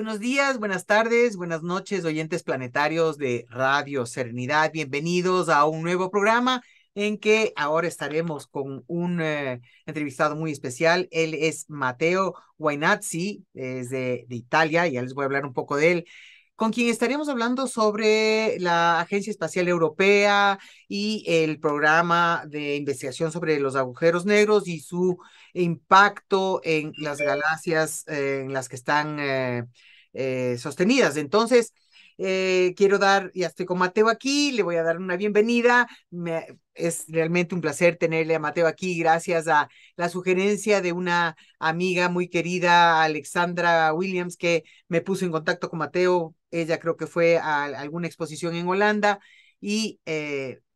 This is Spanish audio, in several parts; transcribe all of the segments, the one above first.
buenos días, buenas tardes, buenas noches, oyentes planetarios de Radio Serenidad. Bienvenidos a un nuevo programa en que ahora estaremos con un entrevistado muy especial. Él es Matteo Guainazzi, es de Italia, ya les voy a hablar un poco de él, con quien estaremos hablando sobre la Agencia Espacial Europea y el programa de investigación sobre los agujeros negros y su impacto en las galaxias en las que están sostenidas. Entonces, ya estoy con Mateo aquí, le voy a dar una bienvenida. Es realmente un placer tenerle a Mateo aquí, gracias a la sugerencia de una amiga muy querida, Alexandra Williams, que me puso en contacto con Mateo. Ella creo que fue a alguna exposición en Holanda y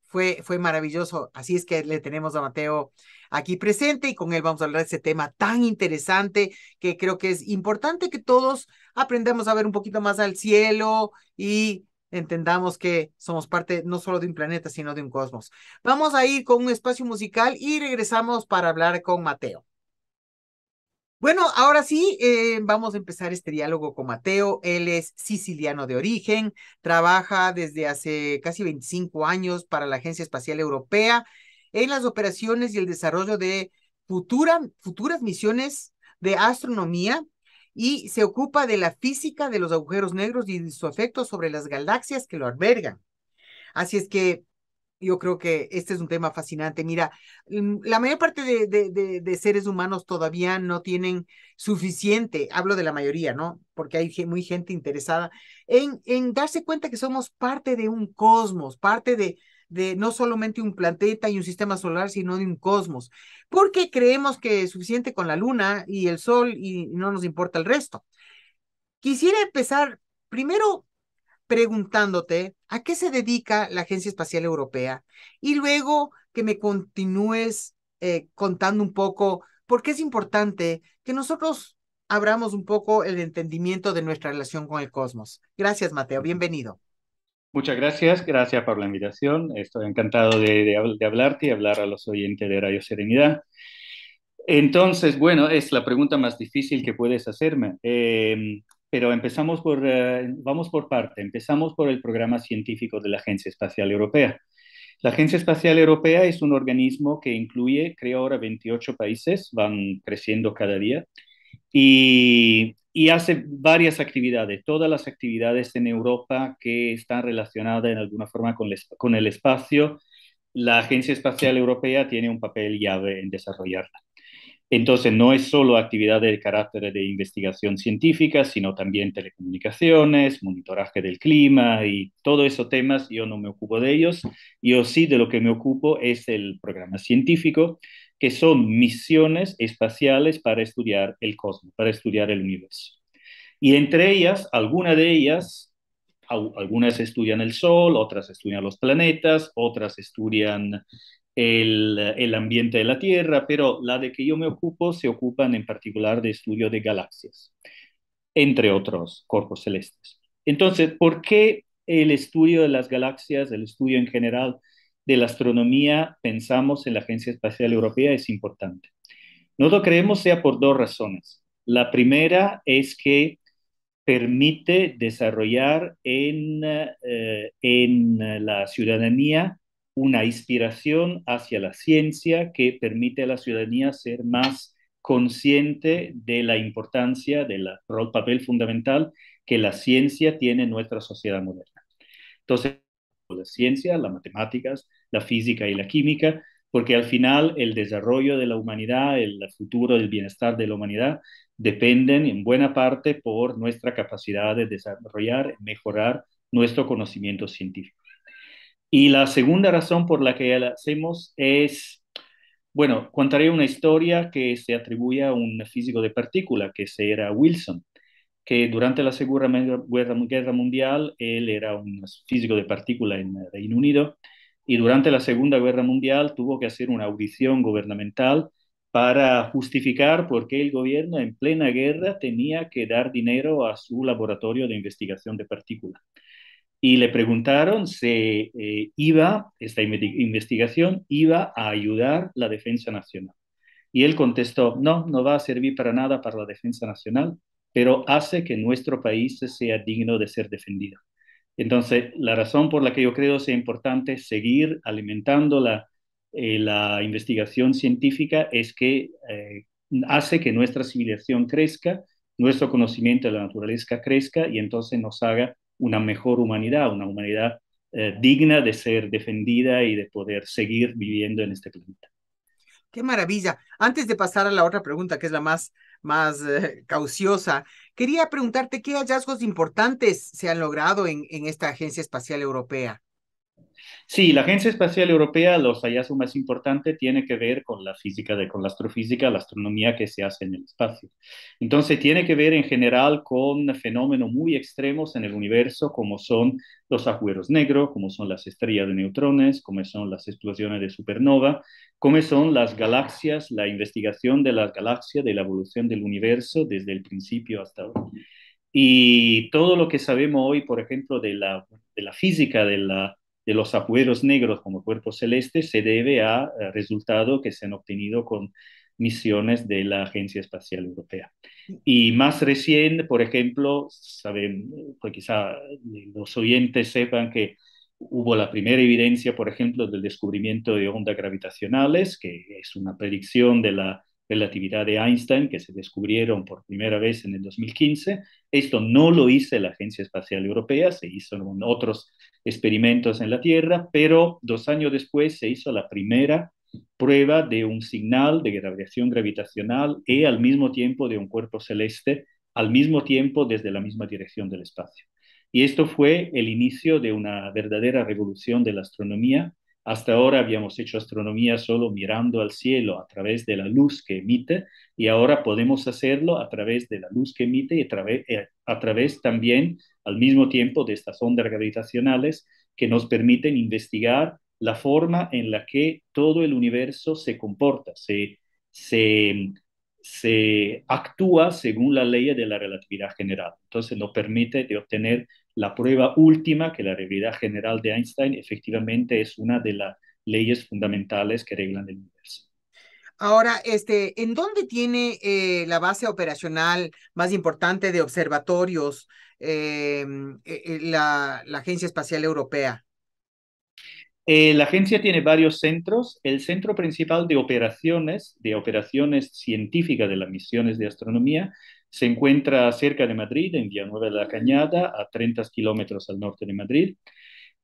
fue maravilloso. Así es que le tenemos a Mateo aquí presente y con él vamos a hablar de ese tema tan interesante que creo que es importante que todos aprendamos a ver un poquito más al cielo y entendamos que somos parte no solo de un planeta, sino de un cosmos. Vamos a ir con un espacio musical y regresamos para hablar con Mateo. Bueno, ahora sí, vamos a empezar este diálogo con Mateo. Él es siciliano de origen, trabaja desde hace casi 25 años para la Agencia Espacial Europea en las operaciones y el desarrollo de futuras misiones de astronomía y se ocupa de la física de los agujeros negros y de su efecto sobre las galaxias que lo albergan. Así es que yo creo que este es un tema fascinante. Mira, la mayor parte de seres humanos todavía no tienen suficiente, hablo de la mayoría, ¿no? Porque hay muy gente interesada en darse cuenta que somos parte de un cosmos, parte de no solamente un planeta y un sistema solar, sino de un cosmos. Porque creemos que es suficiente con la luna y el sol y no nos importa el resto. Quisiera empezar primero preguntándote a qué se dedica la Agencia Espacial Europea y luego que me continúes contando un poco por qué es importante que nosotros abramos un poco el entendimiento de nuestra relación con el cosmos. Gracias, Mateo. Bienvenido. Muchas gracias por la invitación. Estoy encantado de hablarte y hablar a los oyentes de Radio Serenidad. Entonces, bueno, es la pregunta más difícil que puedes hacerme, pero vamos por parte. Empezamos por el programa científico de la Agencia Espacial Europea. La Agencia Espacial Europea es un organismo que incluye, creo ahora, 28 países, van creciendo cada día y hace varias actividades, todas las actividades en Europa que están relacionadas en alguna forma con el espacio. La Agencia Espacial Europea tiene un papel llave en desarrollarla. Entonces, no es solo actividad de carácter de investigación científica, sino también telecomunicaciones, monitoraje del clima y todos esos temas. Yo no me ocupo de ellos. Yo sí de lo que me ocupo es el programa científico, que son misiones espaciales para estudiar el cosmos, para estudiar el universo. Y entre ellas, algunas estudian el Sol, otras estudian los planetas, otras estudian el ambiente de la Tierra, pero la de que yo me ocupo se ocupan en particular de estudio de galaxias, entre otros cuerpos celestes. Entonces, ¿por qué el estudio de las galaxias, el estudio en general de la astronomía, pensamos en la Agencia Espacial Europea es importante? Nosotros creemos sea por dos razones. La primera es que permite desarrollar en la ciudadanía una inspiración hacia la ciencia que permite a la ciudadanía ser más consciente de la importancia del papel fundamental que la ciencia tiene en nuestra sociedad moderna. Entonces, la ciencia, las matemáticas, la física y la química, porque al final el desarrollo de la humanidad, el futuro del bienestar de la humanidad, dependen en buena parte por nuestra capacidad de desarrollar, mejorar nuestro conocimiento científico. Y la segunda razón por la que la hacemos es, bueno, contaré una historia que se atribuye a un físico de partículas, que era Wilson, que durante la Segunda Guerra Mundial él era un físico de partículas en el Reino Unido y durante la Segunda Guerra Mundial tuvo que hacer una audición gubernamental para justificar por qué el gobierno en plena guerra tenía que dar dinero a su laboratorio de investigación de partículas. Y le preguntaron si esta investigación iba a ayudar la defensa nacional. Y él contestó, no, no va a servir para nada para la defensa nacional, pero hace que nuestro país sea digno de ser defendido. Entonces, la razón por la que yo creo sea importante seguir alimentando la investigación científica es que hace que nuestra civilización crezca, nuestro conocimiento de la naturaleza crezca y entonces nos haga una mejor humanidad, una humanidad digna de ser defendida y de poder seguir viviendo en este planeta. Qué maravilla. Antes de pasar a la otra pregunta, que es la más cauciosa, quería preguntarte qué hallazgos importantes se han logrado en esta Agencia Espacial Europea. Sí, la Agencia Espacial Europea, los hallazgos más importantes tiene que ver con la física, con la astrofísica, la astronomía que se hace en el espacio. Entonces, tiene que ver en general con fenómenos muy extremos en el universo, como son los agujeros negros, como son las estrellas de neutrones, como son las explosiones de supernova, como son las galaxias, la investigación de las galaxias, de la evolución del universo desde el principio hasta ahora. Y todo lo que sabemos hoy, por ejemplo, de la física de los agujeros negros como cuerpos celestes, se debe a resultados que se han obtenido con misiones de la Agencia Espacial Europea. Y más recién, por ejemplo, saben, pues quizá los oyentes sepan que hubo la primera evidencia, por ejemplo, del descubrimiento de ondas gravitacionales, que es una predicción de la relatividad de Einstein, que se descubrieron por primera vez en el 2015. Esto no lo hizo la Agencia Espacial Europea, se hizo en otros experimentos en la Tierra, pero 2 años después se hizo la primera prueba de un señal de radiación gravitacional y al mismo tiempo de un cuerpo celeste, al mismo tiempo desde la misma dirección del espacio. Y esto fue el inicio de una verdadera revolución de la astronomía. Hasta ahora habíamos hecho astronomía solo mirando al cielo a través de la luz que emite y ahora podemos hacerlo a través de la luz que emite y a través también al mismo tiempo de estas ondas gravitacionales que nos permiten investigar la forma en la que todo el universo se comporta, se, se actúa según la ley de la relatividad general. Entonces nos permite de obtener la prueba última que la relatividad general de Einstein efectivamente es una de las leyes fundamentales que reglan el universo. Ahora, ¿en dónde tiene la base operacional más importante de observatorios la Agencia Espacial Europea? La agencia tiene varios centros. El centro principal de operaciones científicas de las misiones de astronomía, se encuentra cerca de Madrid, en Villanueva de la Cañada, a 30 kilómetros al norte de Madrid.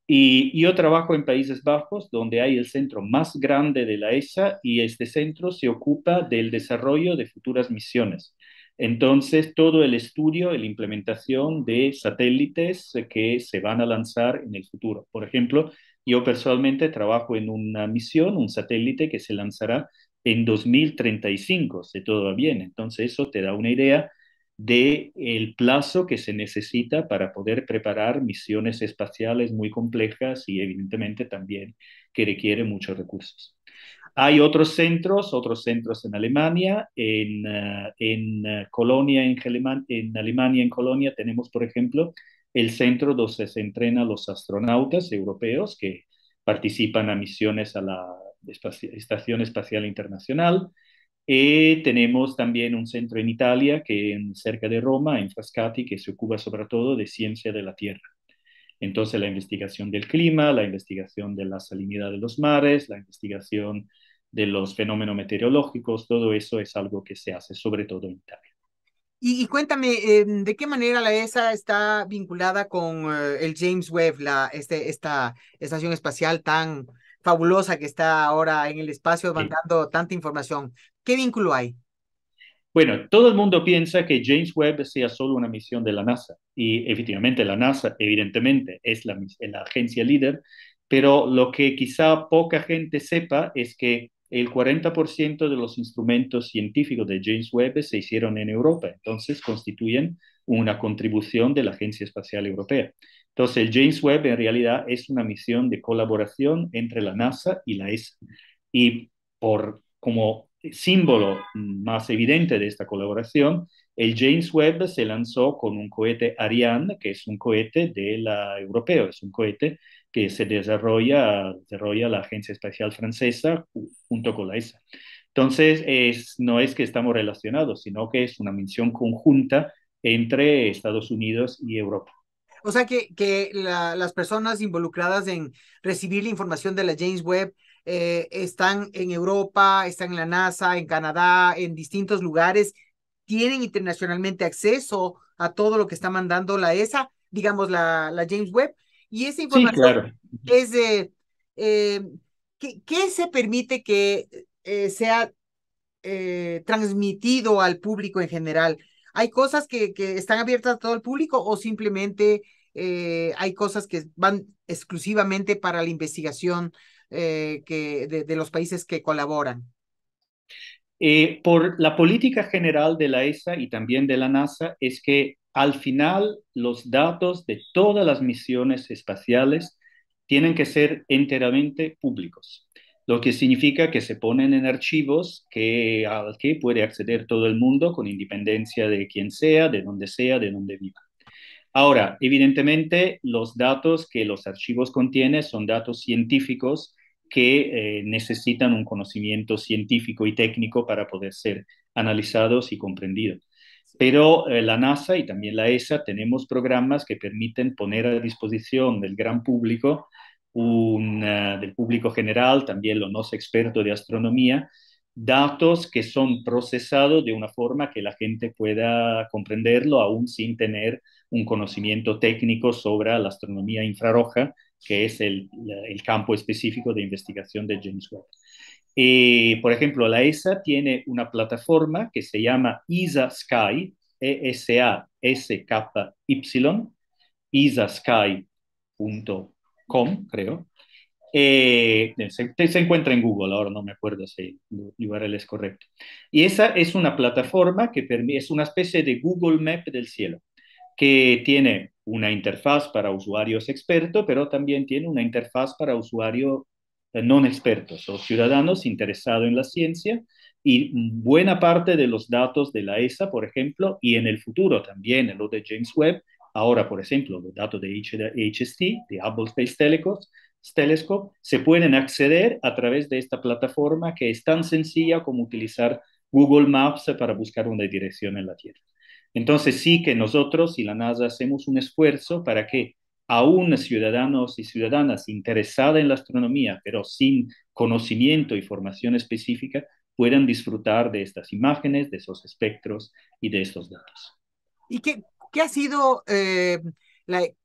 Y yo trabajo en Países Bajos, donde hay el centro más grande de la ESA y este centro se ocupa del desarrollo de futuras misiones. Entonces, todo el estudio y la implementación de satélites que se van a lanzar en el futuro. Por ejemplo, yo personalmente trabajo en una misión, un satélite que se lanzará en 2035, si todo va bien. Entonces, eso te da una idea del plazo que se necesita para poder preparar misiones espaciales muy complejas y evidentemente también que requiere muchos recursos. Hay otros centros en Alemania, en Colonia, en Alemania, en Colonia tenemos, por ejemplo, el centro donde se entrenan los astronautas europeos que participan a misiones a la Estación Espacial Internacional. Tenemos también un centro en Italia, cerca de Roma, en Frascati, que se ocupa sobre todo de ciencia de la Tierra. Entonces, la investigación del clima, la investigación de la salinidad de los mares, la investigación de los fenómenos meteorológicos, todo eso es algo que se hace sobre todo en Italia. Y cuéntame, ¿de qué manera la ESA está vinculada con el James Webb, esta estación espacial tan fabulosa que está ahora en el espacio Sí. mandando tanta información? ¿Qué vínculo hay? Bueno, todo el mundo piensa que James Webb sea solo una misión de la NASA y efectivamente la NASA evidentemente es la agencia líder, pero lo que quizá poca gente sepa es que el 40% de los instrumentos científicos de James Webb se hicieron en Europa, entonces constituyen una contribución de la Agencia Espacial Europea. Entonces, el James Webb en realidad es una misión de colaboración entre la NASA y la ESA. Y como símbolo más evidente de esta colaboración, el James Webb se lanzó con un cohete Ariane, que es un cohete europeo, es un cohete que se desarrolla la Agencia Espacial Francesa junto con la ESA. Entonces, no es que estamos relacionados, sino que es una misión conjunta entre Estados Unidos y Europa. O sea que las personas involucradas en recibir la información de la James Webb están en Europa, están en la NASA, en Canadá, en distintos lugares, tienen internacionalmente acceso a todo lo que está mandando la ESA, digamos la James Webb, y esa Sí, información claro. es de, eh, ¿qué se permite que sea transmitido al público en general? ¿Hay cosas que están abiertas a todo el público o simplemente hay cosas que van exclusivamente para la investigación de los países que colaboran? Por la política general de la ESA y también de la NASA es que al final los datos de todas las misiones espaciales tienen que ser enteramente públicos, lo que significa que se ponen en archivos al que puede acceder todo el mundo con independencia de quién sea, de dónde viva. Ahora, evidentemente, los datos que los archivos contienen son datos científicos que necesitan un conocimiento científico y técnico para poder ser analizados y comprendidos. Pero la NASA y también la ESA tenemos programas que permiten poner a disposición del gran público, del público general, también los no expertos de astronomía, datos que son procesados de una forma que la gente pueda comprenderlo aún sin tener un conocimiento técnico sobre la astronomía infrarroja, que es el campo específico de investigación de James Webb. Por ejemplo, la ESA tiene una plataforma que se llama ESA Sky, ESASKY, esasky.com, creo. Se encuentra en Google, ahora no me acuerdo si el URL es correcto. Y esa es una plataforma que es una especie de Google Map del cielo, que tiene una interfaz para usuarios expertos, pero también tiene una interfaz para usuarios no expertos o ciudadanos interesados en la ciencia. Y buena parte de los datos de la ESA, por ejemplo, y en el futuro también en lo de James Webb, ahora, por ejemplo, los datos de HST, de Hubble Space Telescope, se pueden acceder a través de esta plataforma que es tan sencilla como utilizar Google Maps para buscar una dirección en la Tierra. Entonces sí que nosotros y la NASA hacemos un esfuerzo para que aún ciudadanos y ciudadanas interesadas en la astronomía, pero sin conocimiento y formación específica, puedan disfrutar de estas imágenes, de esos espectros y de estos datos. ¿Y qué ha sido,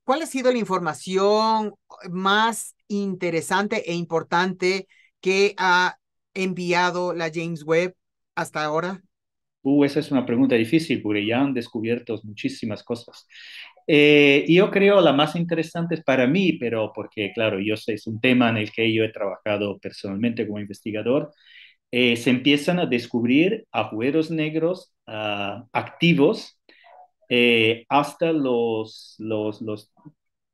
cuál ha sido la información más interesante e importante que ha enviado la James Webb hasta ahora? Esa es una pregunta difícil porque ya han descubierto muchísimas cosas. Yo creo la más interesante es para mí, pero porque, claro, yo sé, es un tema en el que yo he trabajado personalmente como investigador. Se empiezan a descubrir agujeros negros activos hasta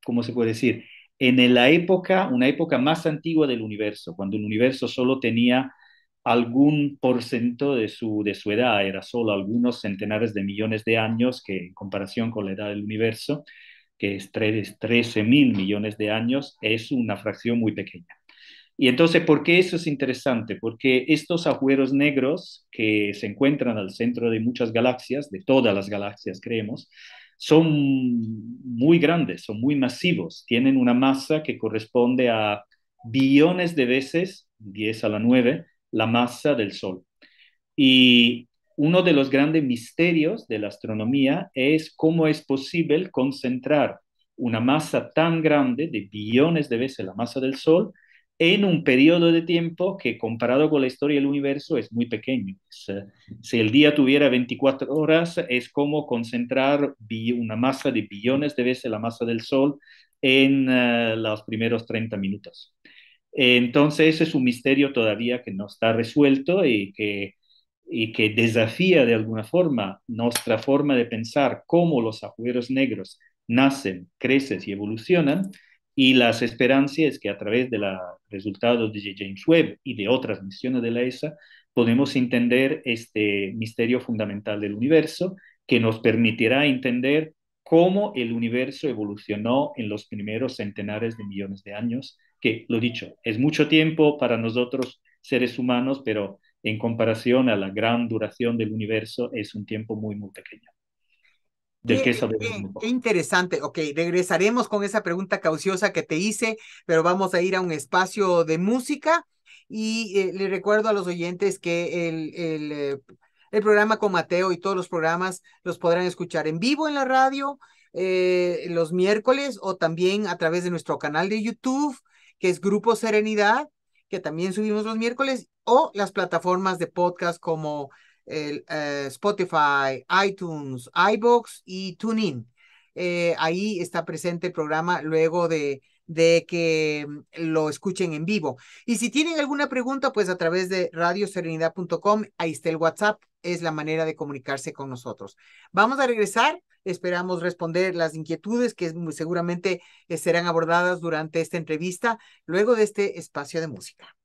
¿cómo se puede decir? En la época, una época más antigua del universo, cuando el universo solo tenía algún porcentaje de su edad, era solo algunos centenares de millones de años, que en comparación con la edad del universo, que es 13 mil millones de años, es una fracción muy pequeña. Y entonces, ¿por qué eso es interesante? Porque estos agujeros negros que se encuentran al centro de muchas galaxias, de todas las galaxias creemos, son muy grandes, son muy masivos, tienen una masa que corresponde a billones de veces, 10 a la 9, la masa del Sol. Y uno de los grandes misterios de la astronomía es cómo es posible concentrar una masa tan grande, de billones de veces la masa del Sol, en un periodo de tiempo que comparado con la historia del universo es muy pequeño. Si el día tuviera 24 horas, es como concentrar una masa de billones de veces la masa del Sol en los primeros 30 minutos. Entonces, ese es un misterio todavía que no está resuelto y que desafía de alguna forma nuestra forma de pensar cómo los agujeros negros nacen, crecen y evolucionan. Y las esperanzas es que a través de los resultados de James Webb y de otras misiones de la ESA podemos entender este misterio fundamental del universo que nos permitirá entender cómo el universo evolucionó en los primeros centenares de millones de años, que, lo dicho, es mucho tiempo para nosotros seres humanos, pero en comparación a la gran duración del universo es un tiempo muy, muy pequeño. del que sabemos muy Qué poco. interesante. Ok, regresaremos con esa pregunta cauciosa que te hice, pero vamos a ir a un espacio de música y le recuerdo a los oyentes que el programa con Mateo y todos los programas los podrán escuchar en vivo en la radio los miércoles o también a través de nuestro canal de YouTube, que es Grupo Serenidad, que también subimos los miércoles, o las plataformas de podcast como Spotify, iTunes, iBox y TuneIn. Ahí está presente el programa luego de que lo escuchen en vivo. Y si tienen alguna pregunta, pues a través de radioserenidad.com, ahí está el WhatsApp, es la manera de comunicarse con nosotros. Vamos a regresar, esperamos responder las inquietudes que seguramente serán abordadas durante esta entrevista, luego de este espacio de música.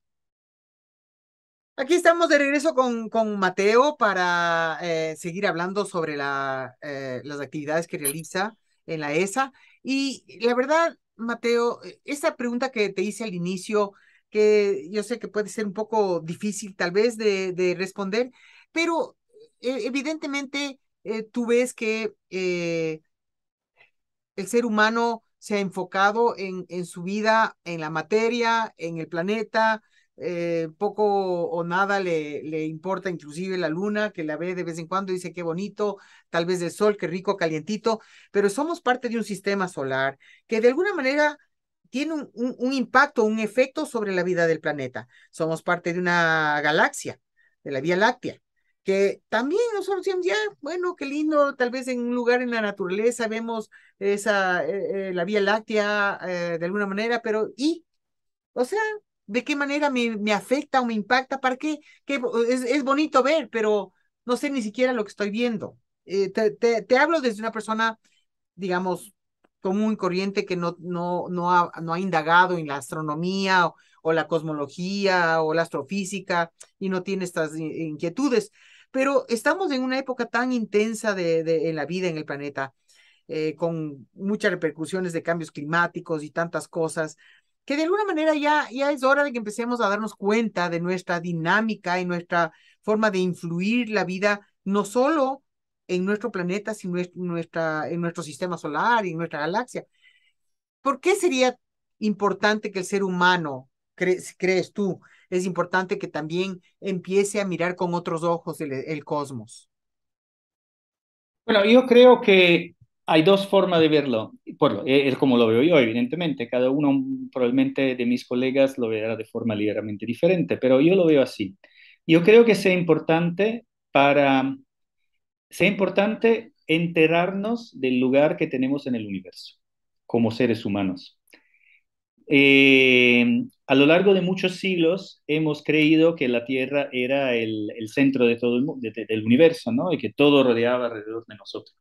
Aquí estamos de regreso con Mateo para seguir hablando sobre las actividades que realiza en la ESA. Y la verdad, Mateo, esa pregunta que te hice al inicio, que yo sé que puede ser un poco difícil tal vez de responder, pero evidentemente tú ves que el ser humano se ha enfocado en su vida, en la materia, en el planeta, poco o nada le importa, inclusive la luna, que la ve de vez en cuando, dice qué bonito, tal vez el sol, qué rico, calientito, pero somos parte de un sistema solar que de alguna manera tiene un impacto, un efecto sobre la vida del planeta. Somos parte de una galaxia, de la Vía Láctea, que también nosotros decíamos, ya, bueno, qué lindo, tal vez en un lugar en la naturaleza vemos la Vía Láctea de alguna manera, pero o sea, ¿de qué manera me afecta o me impacta? ¿Para qué? Es bonito ver, pero no sé ni siquiera lo que estoy viendo. Te hablo desde una persona, digamos, común y corriente que no ha indagado en la astronomía o la cosmología o la astrofísica y no tiene estas inquietudes. Pero estamos en una época tan intensa en la vida en el planeta, con muchas repercusiones de cambios climáticos y tantas cosas, que de alguna manera ya es hora de que empecemos a darnos cuenta de nuestra dinámica y nuestra forma de influir la vida, no solo en nuestro planeta, sino en nuestro sistema solar y en nuestra galaxia. ¿Por qué sería importante que el ser humano, crees tú, es importante que también empiece a mirar con otros ojos el cosmos? Bueno, yo creo que hay dos formas de verlo. Bueno, es como lo veo yo, evidentemente. Cada uno, probablemente, de mis colegas lo verá de forma ligeramente diferente, pero yo lo veo así. Yo creo que sea importante enterarnos del lugar que tenemos en el universo como seres humanos. A lo largo de muchos siglos hemos creído que la Tierra era el centro de todo del universo, ¿no? Y que todo rodeaba alrededor de nosotros.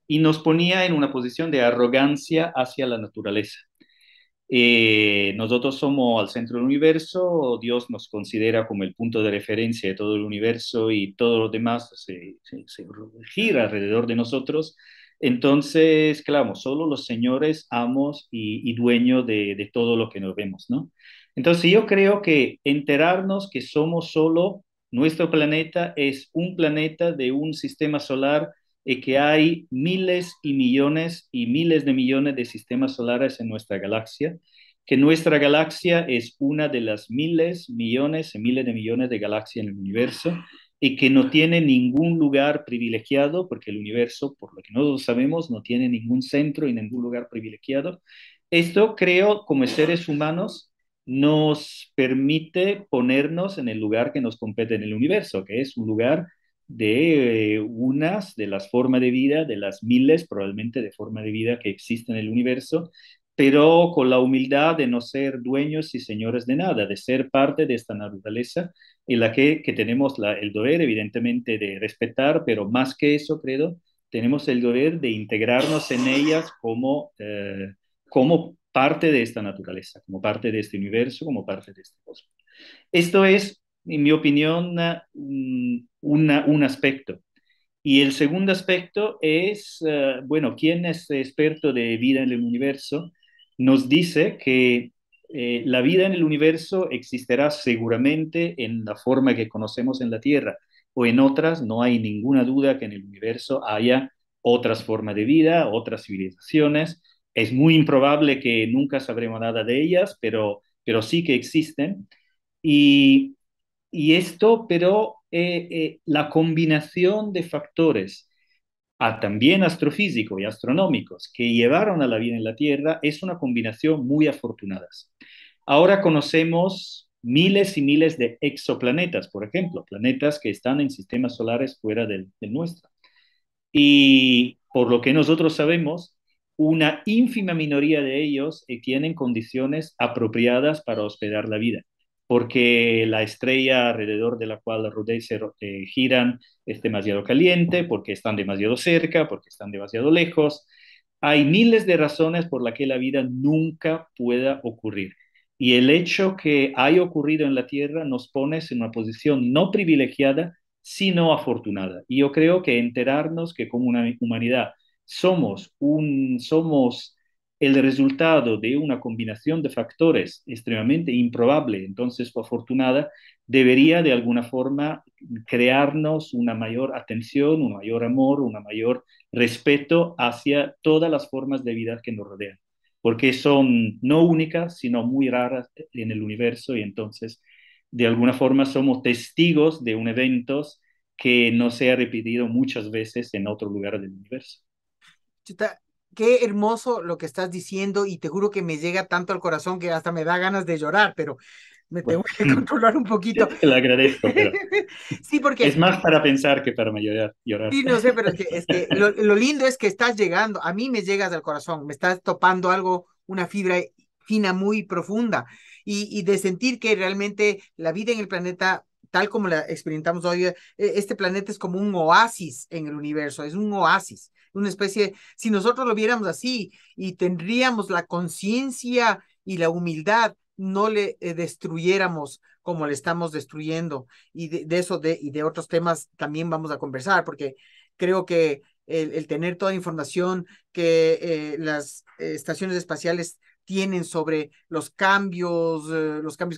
Y nos ponía en una posición de arrogancia hacia la naturaleza. Nosotros somos al centro del universo, Dios nos considera como el punto de referencia de todo el universo y todo lo demás se gira alrededor de nosotros. Entonces, claro, solo los señores, amos y dueños de todo lo que nos vemos, ¿no? Entonces, yo creo que enterarnos que somos solo, nuestro planeta es un planeta de un sistema solar y que hay miles y miles de millones de sistemas solares en nuestra galaxia, que nuestra galaxia es una de las miles, millones y miles de millones de galaxias en el universo y que no tiene ningún lugar privilegiado, porque el universo, por lo que nosotros sabemos, no tiene ningún centro y ningún lugar privilegiado. Esto, creo, como seres humanos, nos permite ponernos en el lugar que nos compete en el universo, que es un lugar de unas de las formas de vida, de las miles probablemente de formas de vida que existen en el universo, pero con la humildad de no ser dueños y señores de nada, de ser parte de esta naturaleza en la que tenemos el deber, evidentemente, de respetar, pero más que eso, creo, tenemos el deber de integrarnos en ellas como parte de esta naturaleza, como parte de este universo, como parte de este cosmos. Esto es, en mi opinión, un aspecto. Y el segundo aspecto es, bueno, quien es experto de vida en el universo nos dice que la vida en el universo existirá seguramente en la forma que conocemos en la Tierra o en otras, no hay ninguna duda que en el universo haya otras formas de vida, otras civilizaciones. Es muy improbable que nunca sabremos nada de ellas, pero sí que existen. Y, y esto, pero la combinación de factores también astrofísicos y astronómicos que llevaron a la vida en la Tierra es una combinación muy afortunada. Ahora conocemos miles y miles de exoplanetas, por ejemplo, planetas que están en sistemas solares fuera del nuestro. Y por lo que nosotros sabemos, una ínfima minoría de ellos tienen condiciones apropiadas para hospedar la vida, porque la estrella alrededor de la cual giran es demasiado caliente, porque están demasiado cerca, porque están demasiado lejos. Hay miles de razones por las que la vida nunca pueda ocurrir. Y el hecho que haya ocurrido en la Tierra nos pone en una posición no privilegiada, sino afortunada. Y yo creo que enterarnos que como una humanidad somos el resultado de una combinación de factores extremadamente improbable, entonces afortunada, debería de alguna forma crearnos una mayor atención, un mayor amor, un mayor respeto hacia todas las formas de vida que nos rodean, porque son no únicas, sino muy raras en el universo y entonces de alguna forma somos testigos de un evento que no se ha repetido muchas veces en otro lugar del universo. Chuta, qué hermoso lo que estás diciendo y te juro que me llega tanto al corazón que hasta me da ganas de llorar, pero me tengo Bueno, que controlar un poquito. te lo agradezco, pero Sí, porque es más para pensar que para llorar. sí, no sé, pero es que lo lindo es que estás llegando, a mí me llegas al corazón, me estás topando algo, una fibra fina muy profunda y de sentir que realmente la vida en el planeta, tal como la experimentamos hoy, este planeta es como un oasis en el universo, es un oasis, una especie, si nosotros lo viéramos así y tendríamos la conciencia y la humildad, no le destruyéramos como le estamos destruyendo y de eso y de otros temas también vamos a conversar, porque creo que el tener toda la información que las estaciones espaciales tienen sobre los cambios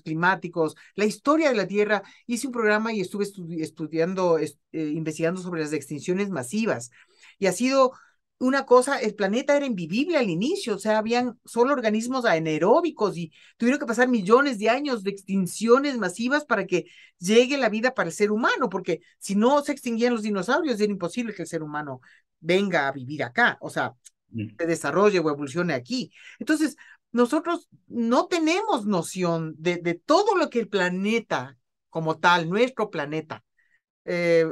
climáticos, la historia de la Tierra. Hice un programa y estuve estudiando, investigando sobre las extinciones masivas. Y ha sido una cosa, el planeta era invivible al inicio, o sea, habían solo organismos anaeróbicos y tuvieron que pasar millones de años de extinciones masivas para que llegue la vida para el ser humano, porque si no se extinguían los dinosaurios, era imposible que el ser humano venga a vivir acá, o sea, se desarrolle o evolucione aquí. Entonces, nosotros no tenemos noción de todo lo que el planeta como tal, nuestro planeta,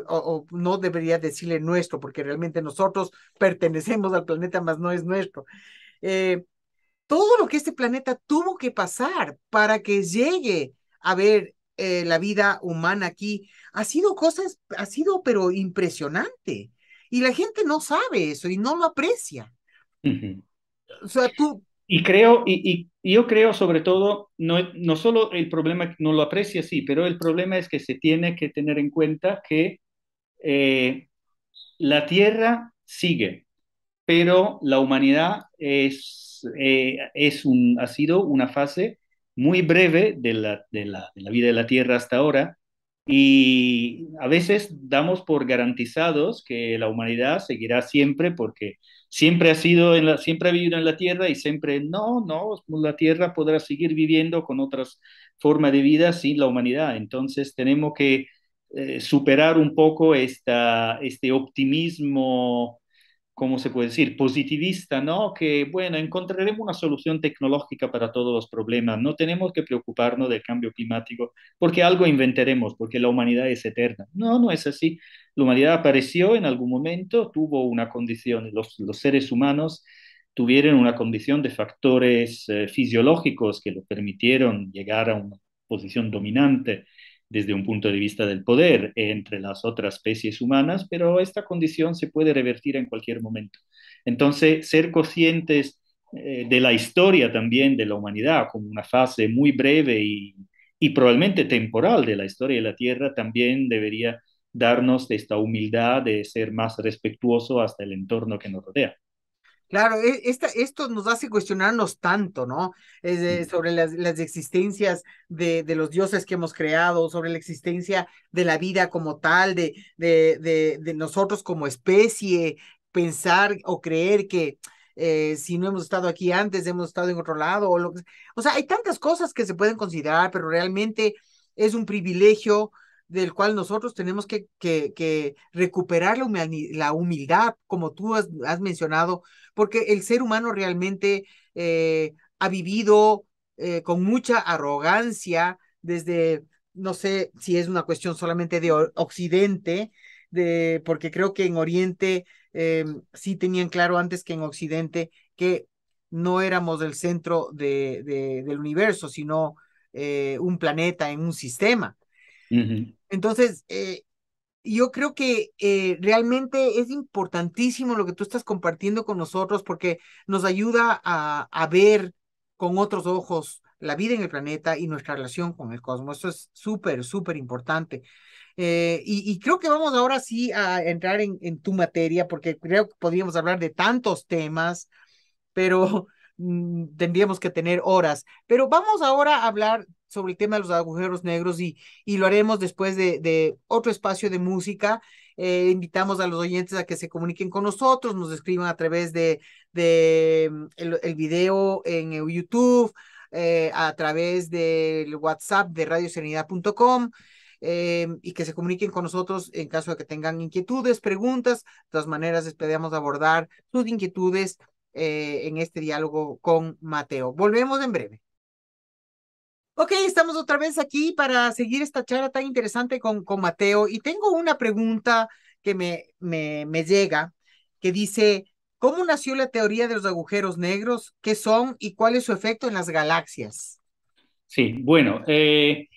o no debería decirle nuestro, porque realmente nosotros pertenecemos al planeta, más no es nuestro. Eh, Todo lo que este planeta tuvo que pasar para que llegue a ver la vida humana aquí, ha sido pero impresionante. Y la gente no sabe eso y no lo aprecia. O sea, tú, Y yo creo sobre todo, no solo el problema que no lo aprecia, sí, pero el problema es que se tiene que tener en cuenta que eh, la Tierra sigue, pero la humanidad ha sido una fase muy breve de la vida de la Tierra hasta ahora y a veces damos por garantizados que la humanidad seguirá siempre porque siempre ha vivido en la Tierra y siempre no, la Tierra podrá seguir viviendo con otras formas de vida sin la humanidad. Entonces tenemos que superar un poco este optimismo, ¿cómo se puede decir? Positivista, ¿no? Que, bueno, encontraremos una solución tecnológica para todos los problemas. No tenemos que preocuparnos del cambio climático porque algo inventaremos, porque la humanidad es eterna. No, no es así. La humanidad apareció en algún momento, tuvo una condición, los seres humanos tuvieron una condición de factores fisiológicos que lo permitieron llegar a una posición dominante desde un punto de vista del poder entre las otras especies humanas, pero esta condición se puede revertir en cualquier momento. Entonces, ser conscientes de la historia también de la humanidad como una fase muy breve y probablemente temporal de la historia de la Tierra también debería darnos esta humildad de ser más respetuoso hasta el entorno que nos rodea. claro, esto nos hace cuestionarnos tanto, ¿no? Sobre las existencias de los dioses que hemos creado, sobre la existencia de la vida como tal, de nosotros como especie. pensar o creer que si no hemos estado aquí antes, hemos estado en otro lado, o sea, hay tantas cosas que se pueden considerar, pero realmente es un privilegio del cual nosotros tenemos que recuperar la humildad, como tú has mencionado, porque el ser humano realmente ha vivido con mucha arrogancia desde, no sé si es una cuestión solamente de Occidente, porque creo que en Oriente sí tenían claro antes que en Occidente que no éramos el centro del universo, sino un planeta en un sistema. Ujú. Entonces, yo creo que realmente es importantísimo lo que tú estás compartiendo con nosotros porque nos ayuda a ver con otros ojos la vida en el planeta y nuestra relación con el cosmos. Eso es súper, súper importante. Y creo que vamos ahora sí a entrar en tu materia porque creo que podríamos hablar de tantos temas, pero tendríamos que tener horas. Pero vamos ahora a hablar sobre el tema de los agujeros negros y lo haremos después de otro espacio de música. Invitamos a los oyentes a que se comuniquen con nosotros, nos escriban a través el video en YouTube, a través del WhatsApp de radioserenidad.com. Y que se comuniquen con nosotros en caso de que tengan inquietudes, preguntas. De todas maneras, esperamos abordar sus inquietudes en este diálogo con Mateo. Volvemos en breve. Ok, estamos otra vez aquí para seguir esta charla tan interesante con Mateo y tengo una pregunta que me llega que dice, ¿cómo nació la teoría de los agujeros negros? ¿Qué son y cuál es su efecto en las galaxias? Sí, bueno, ¿qué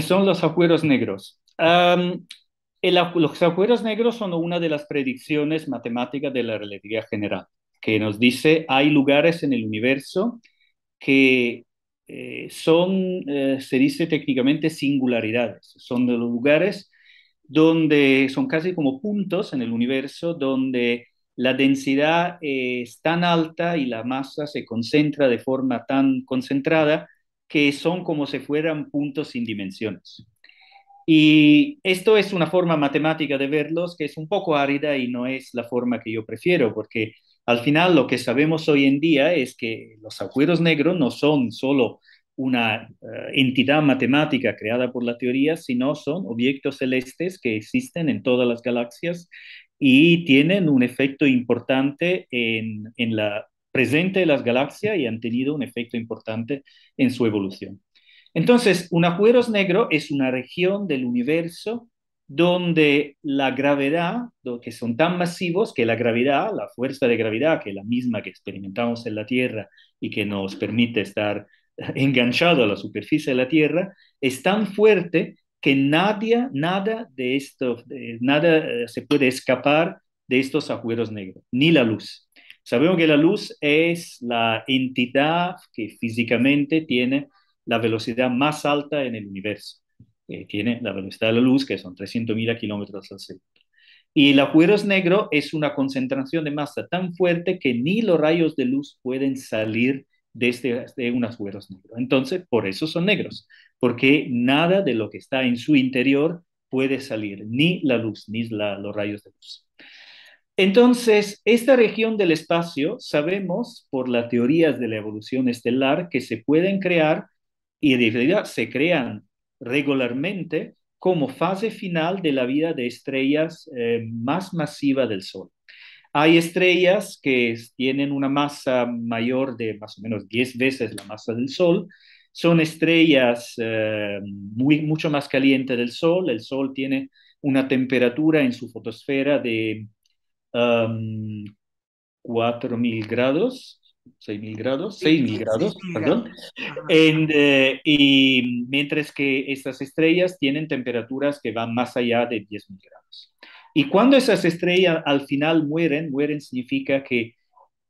son los agujeros negros? Los agujeros negros son una de las predicciones matemáticas de la relatividad general, que nos dice hay lugares en el universo que se dice técnicamente singularidades, son de los lugares donde son casi como puntos en el universo donde la densidad es tan alta y la masa se concentra de forma tan concentrada que son como si fueran puntos sin dimensiones. Y esto es una forma matemática de verlos que es un poco árida y no es la forma que yo prefiero, porque al final lo que sabemos hoy en día es que los agujeros negros no son solo una entidad matemática creada por la teoría, sino son objetos celestes que existen en todas las galaxias y tienen un efecto importante en la presente de las galaxias y han tenido un efecto importante en su evolución. Entonces, un agujero negro es una región del universo donde la gravedad, que son tan masivos que la gravedad, la fuerza de gravedad, que es la misma que experimentamos en la Tierra y que nos permite estar enganchado a la superficie de la Tierra, es tan fuerte que nada de esto, nada se puede escapar de estos agujeros negros, ni la luz. Sabemos que la luz es la entidad que físicamente tiene la velocidad más alta en el universo. Tiene la velocidad de la luz, que son 300.000 kilómetros al segundo. Y el agujero negro es una concentración de masa tan fuerte que ni los rayos de luz pueden salir de un agujero negro. Entonces, por eso son negros, porque nada de lo que está en su interior puede salir, ni la luz, ni los rayos de luz. Entonces, esta región del espacio, sabemos por las teorías de la evolución estelar que se pueden crear y en realidad se crean regularmente como fase final de la vida de estrellas más masiva del Sol. Hay estrellas que tienen una masa mayor de más o menos 10 veces la masa del Sol. Son estrellas mucho más calientes del Sol. El Sol tiene una temperatura en su fotosfera de 4.000 grados, 6.000 grados, Sí, 6.000 grados, 6.000 perdón. grados. Ajá. Y mientras que estas estrellas tienen temperaturas que van más allá de 10.000 grados. Y cuando esas estrellas al final mueren significa que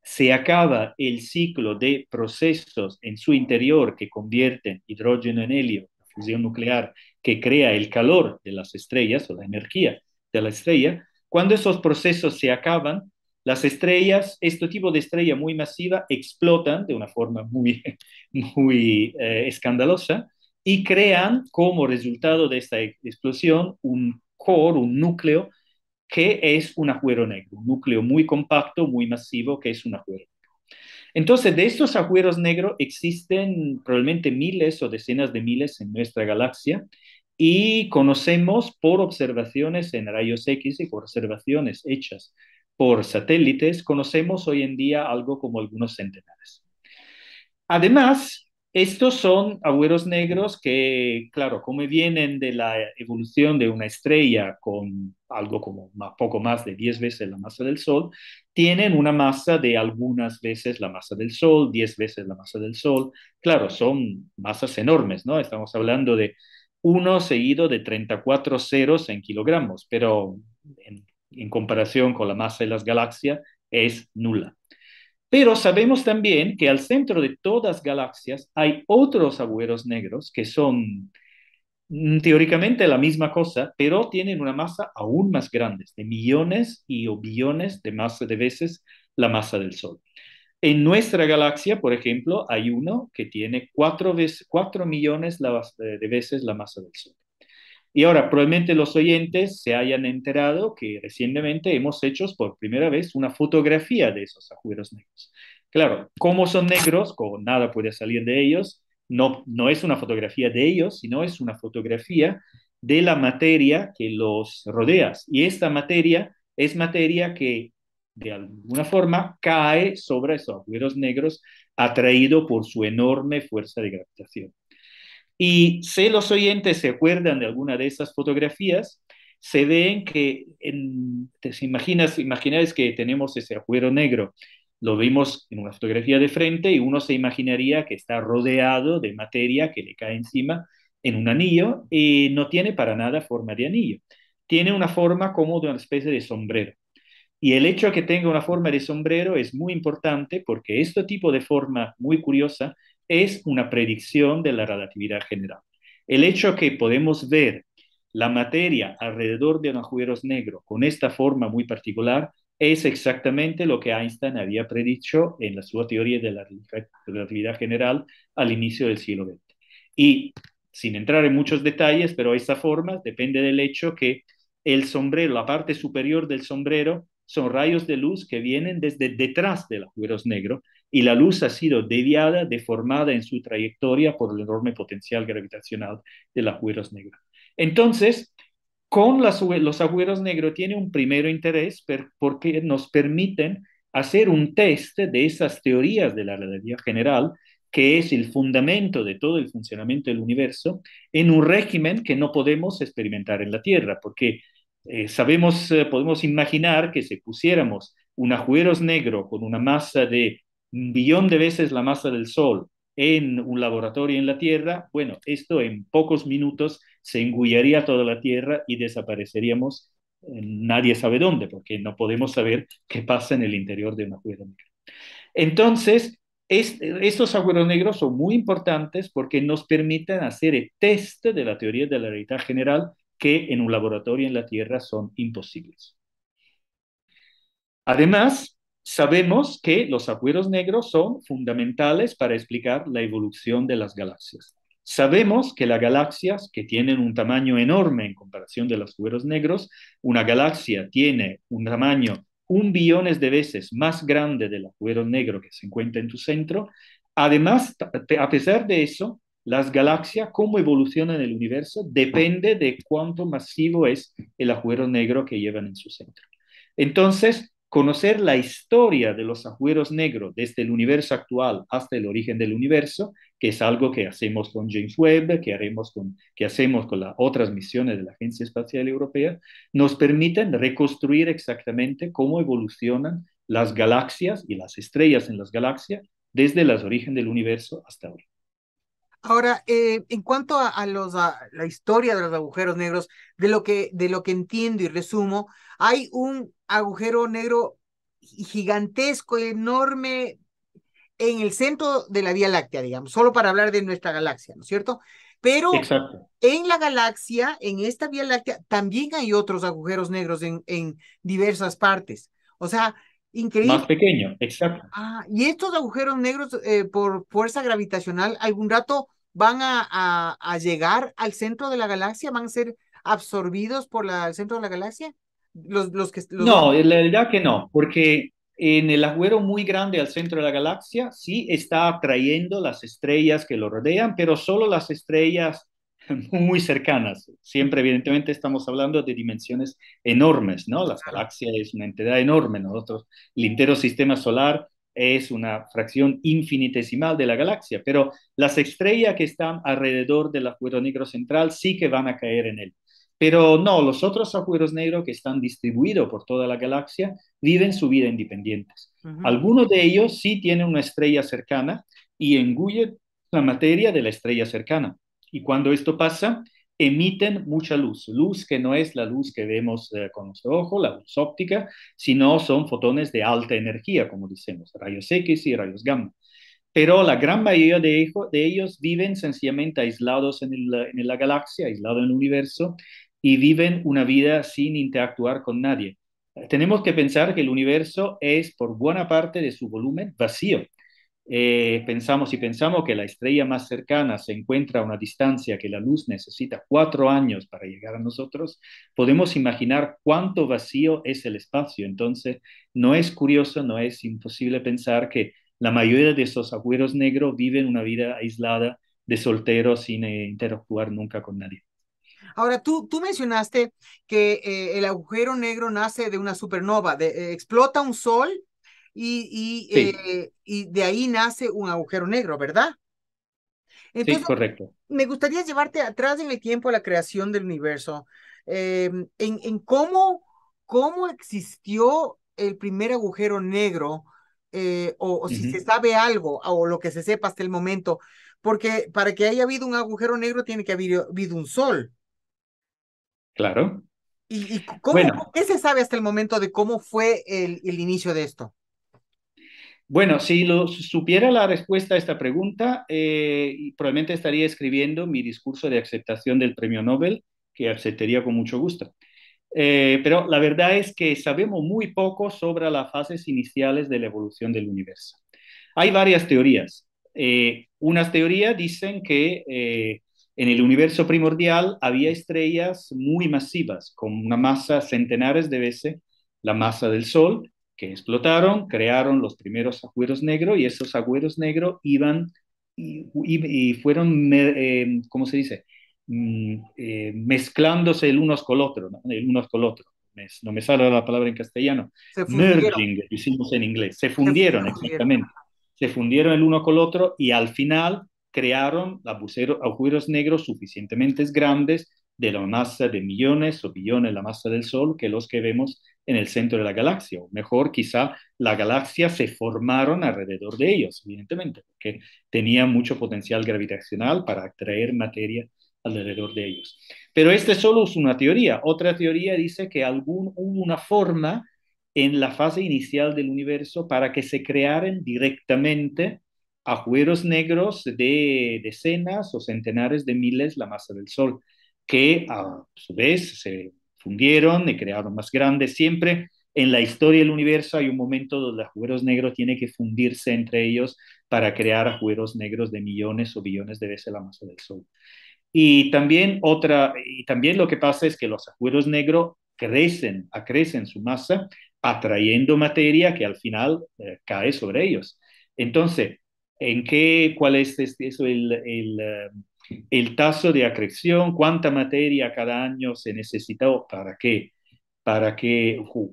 se acaba el ciclo de procesos en su interior que convierten hidrógeno en helio, la fusión nuclear, que crea el calor de las estrellas o la energía de la estrella. Cuando esos procesos se acaban, las estrellas, este tipo de estrella muy masiva, explotan de una forma muy escandalosa y crean como resultado de esta explosión un core, un núcleo que es un agujero negro, un núcleo muy compacto, muy masivo, que es un agujero. Entonces, de estos agujeros negros existen probablemente miles o decenas de miles en nuestra galaxia y conocemos por observaciones en rayos X y por observaciones hechas por satélites, conocemos hoy en día algo como algunos centenares. Además, estos son agujeros negros que, claro, como vienen de la evolución de una estrella con algo como poco más de 10 veces la masa del Sol, tienen una masa de algunas veces la masa del Sol, 10 veces la masa del Sol. Claro, son masas enormes, ¿no? Estamos hablando de uno seguido de 34 ceros en kilogramos, pero en comparación con la masa de las galaxias es nula. Pero sabemos también que al centro de todas galaxias hay otros agujeros negros que son teóricamente la misma cosa, pero tienen una masa aún más grande, de millones y o billones de masa de veces la masa del Sol. En nuestra galaxia, por ejemplo, hay uno que tiene 4 millones de veces la masa del Sol. Y ahora, probablemente los oyentes se hayan enterado que recientemente hemos hecho por primera vez una fotografía de esos agujeros negros. Claro, como son negros, como nada puede salir de ellos, no es una fotografía de ellos, sino es una fotografía de la materia que los rodea. Y esta materia es materia que de alguna forma cae sobre esos agujeros negros atraído por su enorme fuerza de gravitación. Y si los oyentes se acuerdan de alguna de esas fotografías, se ven que, imagináis que tenemos ese agujero negro, lo vimos en una fotografía de frente y uno se imaginaría que está rodeado de materia que le cae encima en un anillo y no tiene para nada forma de anillo. Tiene una forma como de una especie de sombrero. Y el hecho de que tenga una forma de sombrero es muy importante porque este tipo de forma muy curiosa es una predicción de la relatividad general. El hecho que podemos ver la materia alrededor de un agujero negro con esta forma muy particular es exactamente lo que Einstein había predicho en la su teoría de la relatividad general al inicio del siglo XX. Y sin entrar en muchos detalles, pero esa forma depende del hecho que el sombrero, la parte superior del sombrero, son rayos de luz que vienen desde detrás del agujero negro y la luz ha sido desviada, deformada en su trayectoria por el enorme potencial gravitacional del agujero negro. Entonces, con los agujeros negros tiene un primer interés porque nos permiten hacer un test de esas teorías de la relatividad general, que es el fundamento de todo el funcionamiento del universo, en un régimen que no podemos experimentar en la Tierra, porque podemos imaginar que si pusiéramos un agujero negro con una masa de 1 billón de veces la masa del Sol en un laboratorio en la Tierra, bueno, esto en pocos minutos se engullaría toda la Tierra y desapareceríamos nadie sabe dónde, porque no podemos saber qué pasa en el interior de un agujero negro. Entonces, estos agujeros negros son muy importantes porque nos permiten hacer el test de la teoría de la relatividad general que en un laboratorio en la Tierra son imposibles. Además, sabemos que los agujeros negros son fundamentales para explicar la evolución de las galaxias. Sabemos que las galaxias, que tienen un tamaño enorme en comparación de los agujeros negros, una galaxia tiene un tamaño 1 billón de veces más grande del agujero negro que se encuentra en tu centro. Además, a pesar de eso, las galaxias, cómo evolucionan el universo, depende de cuánto masivo es el agujero negro que llevan en su centro. Entonces, conocer la historia de los agujeros negros desde el universo actual hasta el origen del universo, que es algo que hacemos con James Webb, que hacemos con las otras misiones de la Agencia Espacial Europea, nos permiten reconstruir exactamente cómo evolucionan las galaxias y las estrellas en las galaxias desde el origen del universo hasta ahora. Ahora, en cuanto a la historia de los agujeros negros, de lo que entiendo y resumo, hay un agujero negro gigantesco, enorme, en el centro de la Vía Láctea, digamos, solo para hablar de nuestra galaxia, ¿no es cierto? Pero Exacto. en la galaxia, en esta Vía Láctea, también hay otros agujeros negros en diversas partes. O sea, Más increíble. pequeño, exacto. Ah, y estos agujeros negros, por fuerza gravitacional, algún rato van a llegar al centro de la galaxia, van a ser absorbidos por el centro de la galaxia. los No, otros. en realidad que no, porque en el agujero muy grande al centro de la galaxia sí está atrayendo las estrellas que lo rodean, pero solo las estrellas muy cercanas. Siempre, evidentemente, estamos hablando de dimensiones enormes, ¿no? La Claro. galaxia es una entidad enorme. Nosotros, el entero sistema solar es una fracción infinitesimal de la galaxia, pero las estrellas que están alrededor del agujero negro central sí que van a caer en él. Pero no, los otros agujeros negros que están distribuidos por toda la galaxia viven su vida independientes. Ujú. Algunos de ellos sí tienen una estrella cercana y engullen la materia de la estrella cercana. Y cuando esto pasa, emiten mucha luz, luz que no es la luz que vemos con nuestro ojo, la luz óptica, sino son fotones de alta energía, como decimos, rayos X y rayos gamma. Pero la gran mayoría de ellos viven sencillamente aislados en la galaxia, aislados en el universo, y viven una vida sin interactuar con nadie. Tenemos que pensar que el universo es, por buena parte de su volumen, vacío. Si pensamos que la estrella más cercana se encuentra a una distancia que la luz necesita 4 años para llegar a nosotros, podemos imaginar cuánto vacío es el espacio. Entonces, no es curioso, no es imposible pensar que la mayoría de esos agujeros negros viven una vida aislada de solteros sin interactuar nunca con nadie. Ahora, tú mencionaste que el agujero negro nace de una supernova, explota un sol Sí, y de ahí nace un agujero negro, ¿verdad? sí, Entonces, correcto. me gustaría llevarte atrás en el tiempo a la creación del universo, en cómo existió el primer agujero negro, o si se Ujú. sabe algo, o lo que se sepa hasta el momento, porque para que haya habido un agujero negro tiene que haber habido un sol. Claro. ¿Y Bueno, qué se sabe hasta el momento de cómo fue el inicio de esto? Bueno, si supiera la respuesta a esta pregunta, probablemente estaría escribiendo mi discurso de aceptación del premio Nobel, que aceptaría con mucho gusto. Pero la verdad es que sabemos muy poco sobre las fases iniciales de la evolución del universo. Hay varias teorías. Unas teorías dicen que en el universo primordial había estrellas muy masivas, con una masa centenares de veces la masa del Sol, que explotaron, crearon los primeros agujeros negros y esos agujeros negros iban y fueron, ¿cómo se dice? Mezclándose el unos con el otro, ¿no? El unos con el otro. No me sale la palabra en castellano. Se fundieron, Merging, decimos en inglés. Se se fundieron, fundieron. exactamente. Se fundieron el uno con el otro y al final crearon agujeros negros suficientemente grandes de la masa de millones o billones la masa del Sol que los que vemos en el centro de la galaxia. O mejor, quizá la galaxia se formaron alrededor de ellos, evidentemente, porque tenían mucho potencial gravitacional para atraer materia alrededor de ellos. Pero este solo es una teoría. Otra teoría dice que hubo una forma en la fase inicial del universo para que se crearan directamente agujeros negros de decenas o centenares de miles la masa del Sol, que a su vez se fundieron y crearon más grandes. Siempre en la historia del universo hay un momento donde los agujeros negros tienen que fundirse entre ellos para crear agujeros negros de millones o billones de veces la masa del Sol. Y también lo que pasa es que los agujeros negros acrecen su masa, atrayendo materia que al final cae sobre ellos. Entonces, ¿cuál es el tazo de acreción? ¿Cuánta materia cada año se necesitó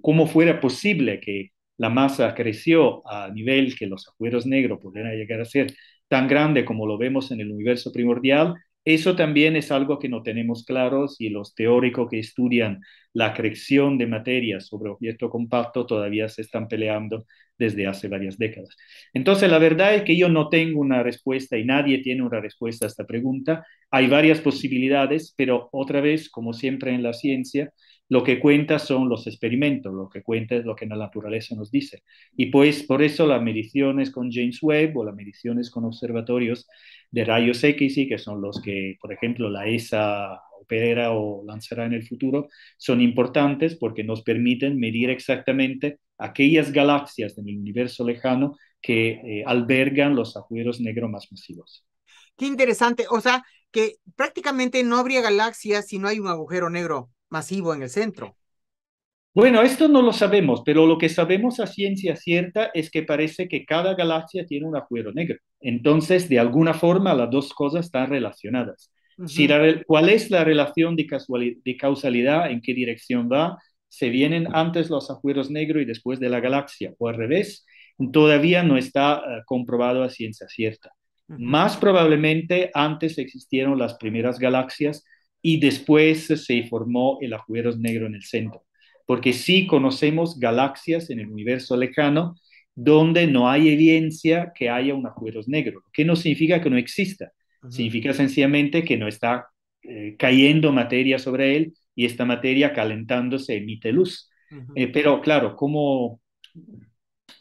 cómo fuera posible que la masa creció a nivel que los agujeros negros pudieran llegar a ser tan grande como lo vemos en el universo primordial? Eso también es algo que no tenemos claros y los teóricos que estudian la acreción de materia sobre objeto compacto todavía se están peleando desde hace varias décadas. Entonces, la verdad es que yo no tengo una respuesta y nadie tiene una respuesta a esta pregunta. Hay varias posibilidades, pero otra vez, como siempre en la ciencia, lo que cuenta son los experimentos, lo que cuenta es lo que la naturaleza nos dice. Y pues por eso las mediciones con James Webb o las mediciones con observatorios de rayos X, que son los que, por ejemplo, la ESA opera o lanzará en el futuro, son importantes porque nos permiten medir exactamente aquellas galaxias del universo lejano que albergan los agujeros negros más masivos. Qué interesante. O sea, que prácticamente no habría galaxias si no hay un agujero negro masivo en el centro. Bueno, esto no lo sabemos, pero lo que sabemos a ciencia cierta es que parece que cada galaxia tiene un agujero negro. Entonces, de alguna forma, las dos cosas están relacionadas. Si Ujú, ¿cuál es la relación de causalidad? ¿En qué dirección va? ¿Se vienen antes los agujeros negros y después de la galaxia? ¿O al revés? Todavía no está comprobado a ciencia cierta. ujú, Más probablemente antes existieron las primeras galaxias y después se formó el agujero negro en el centro, porque sí conocemos galaxias en el universo lejano donde no hay evidencia que haya un agujero negro, que no significa que no exista, ujú, significa sencillamente que no está cayendo materia sobre él y esta materia calentándose emite luz. ujú. Pero claro, ¿cómo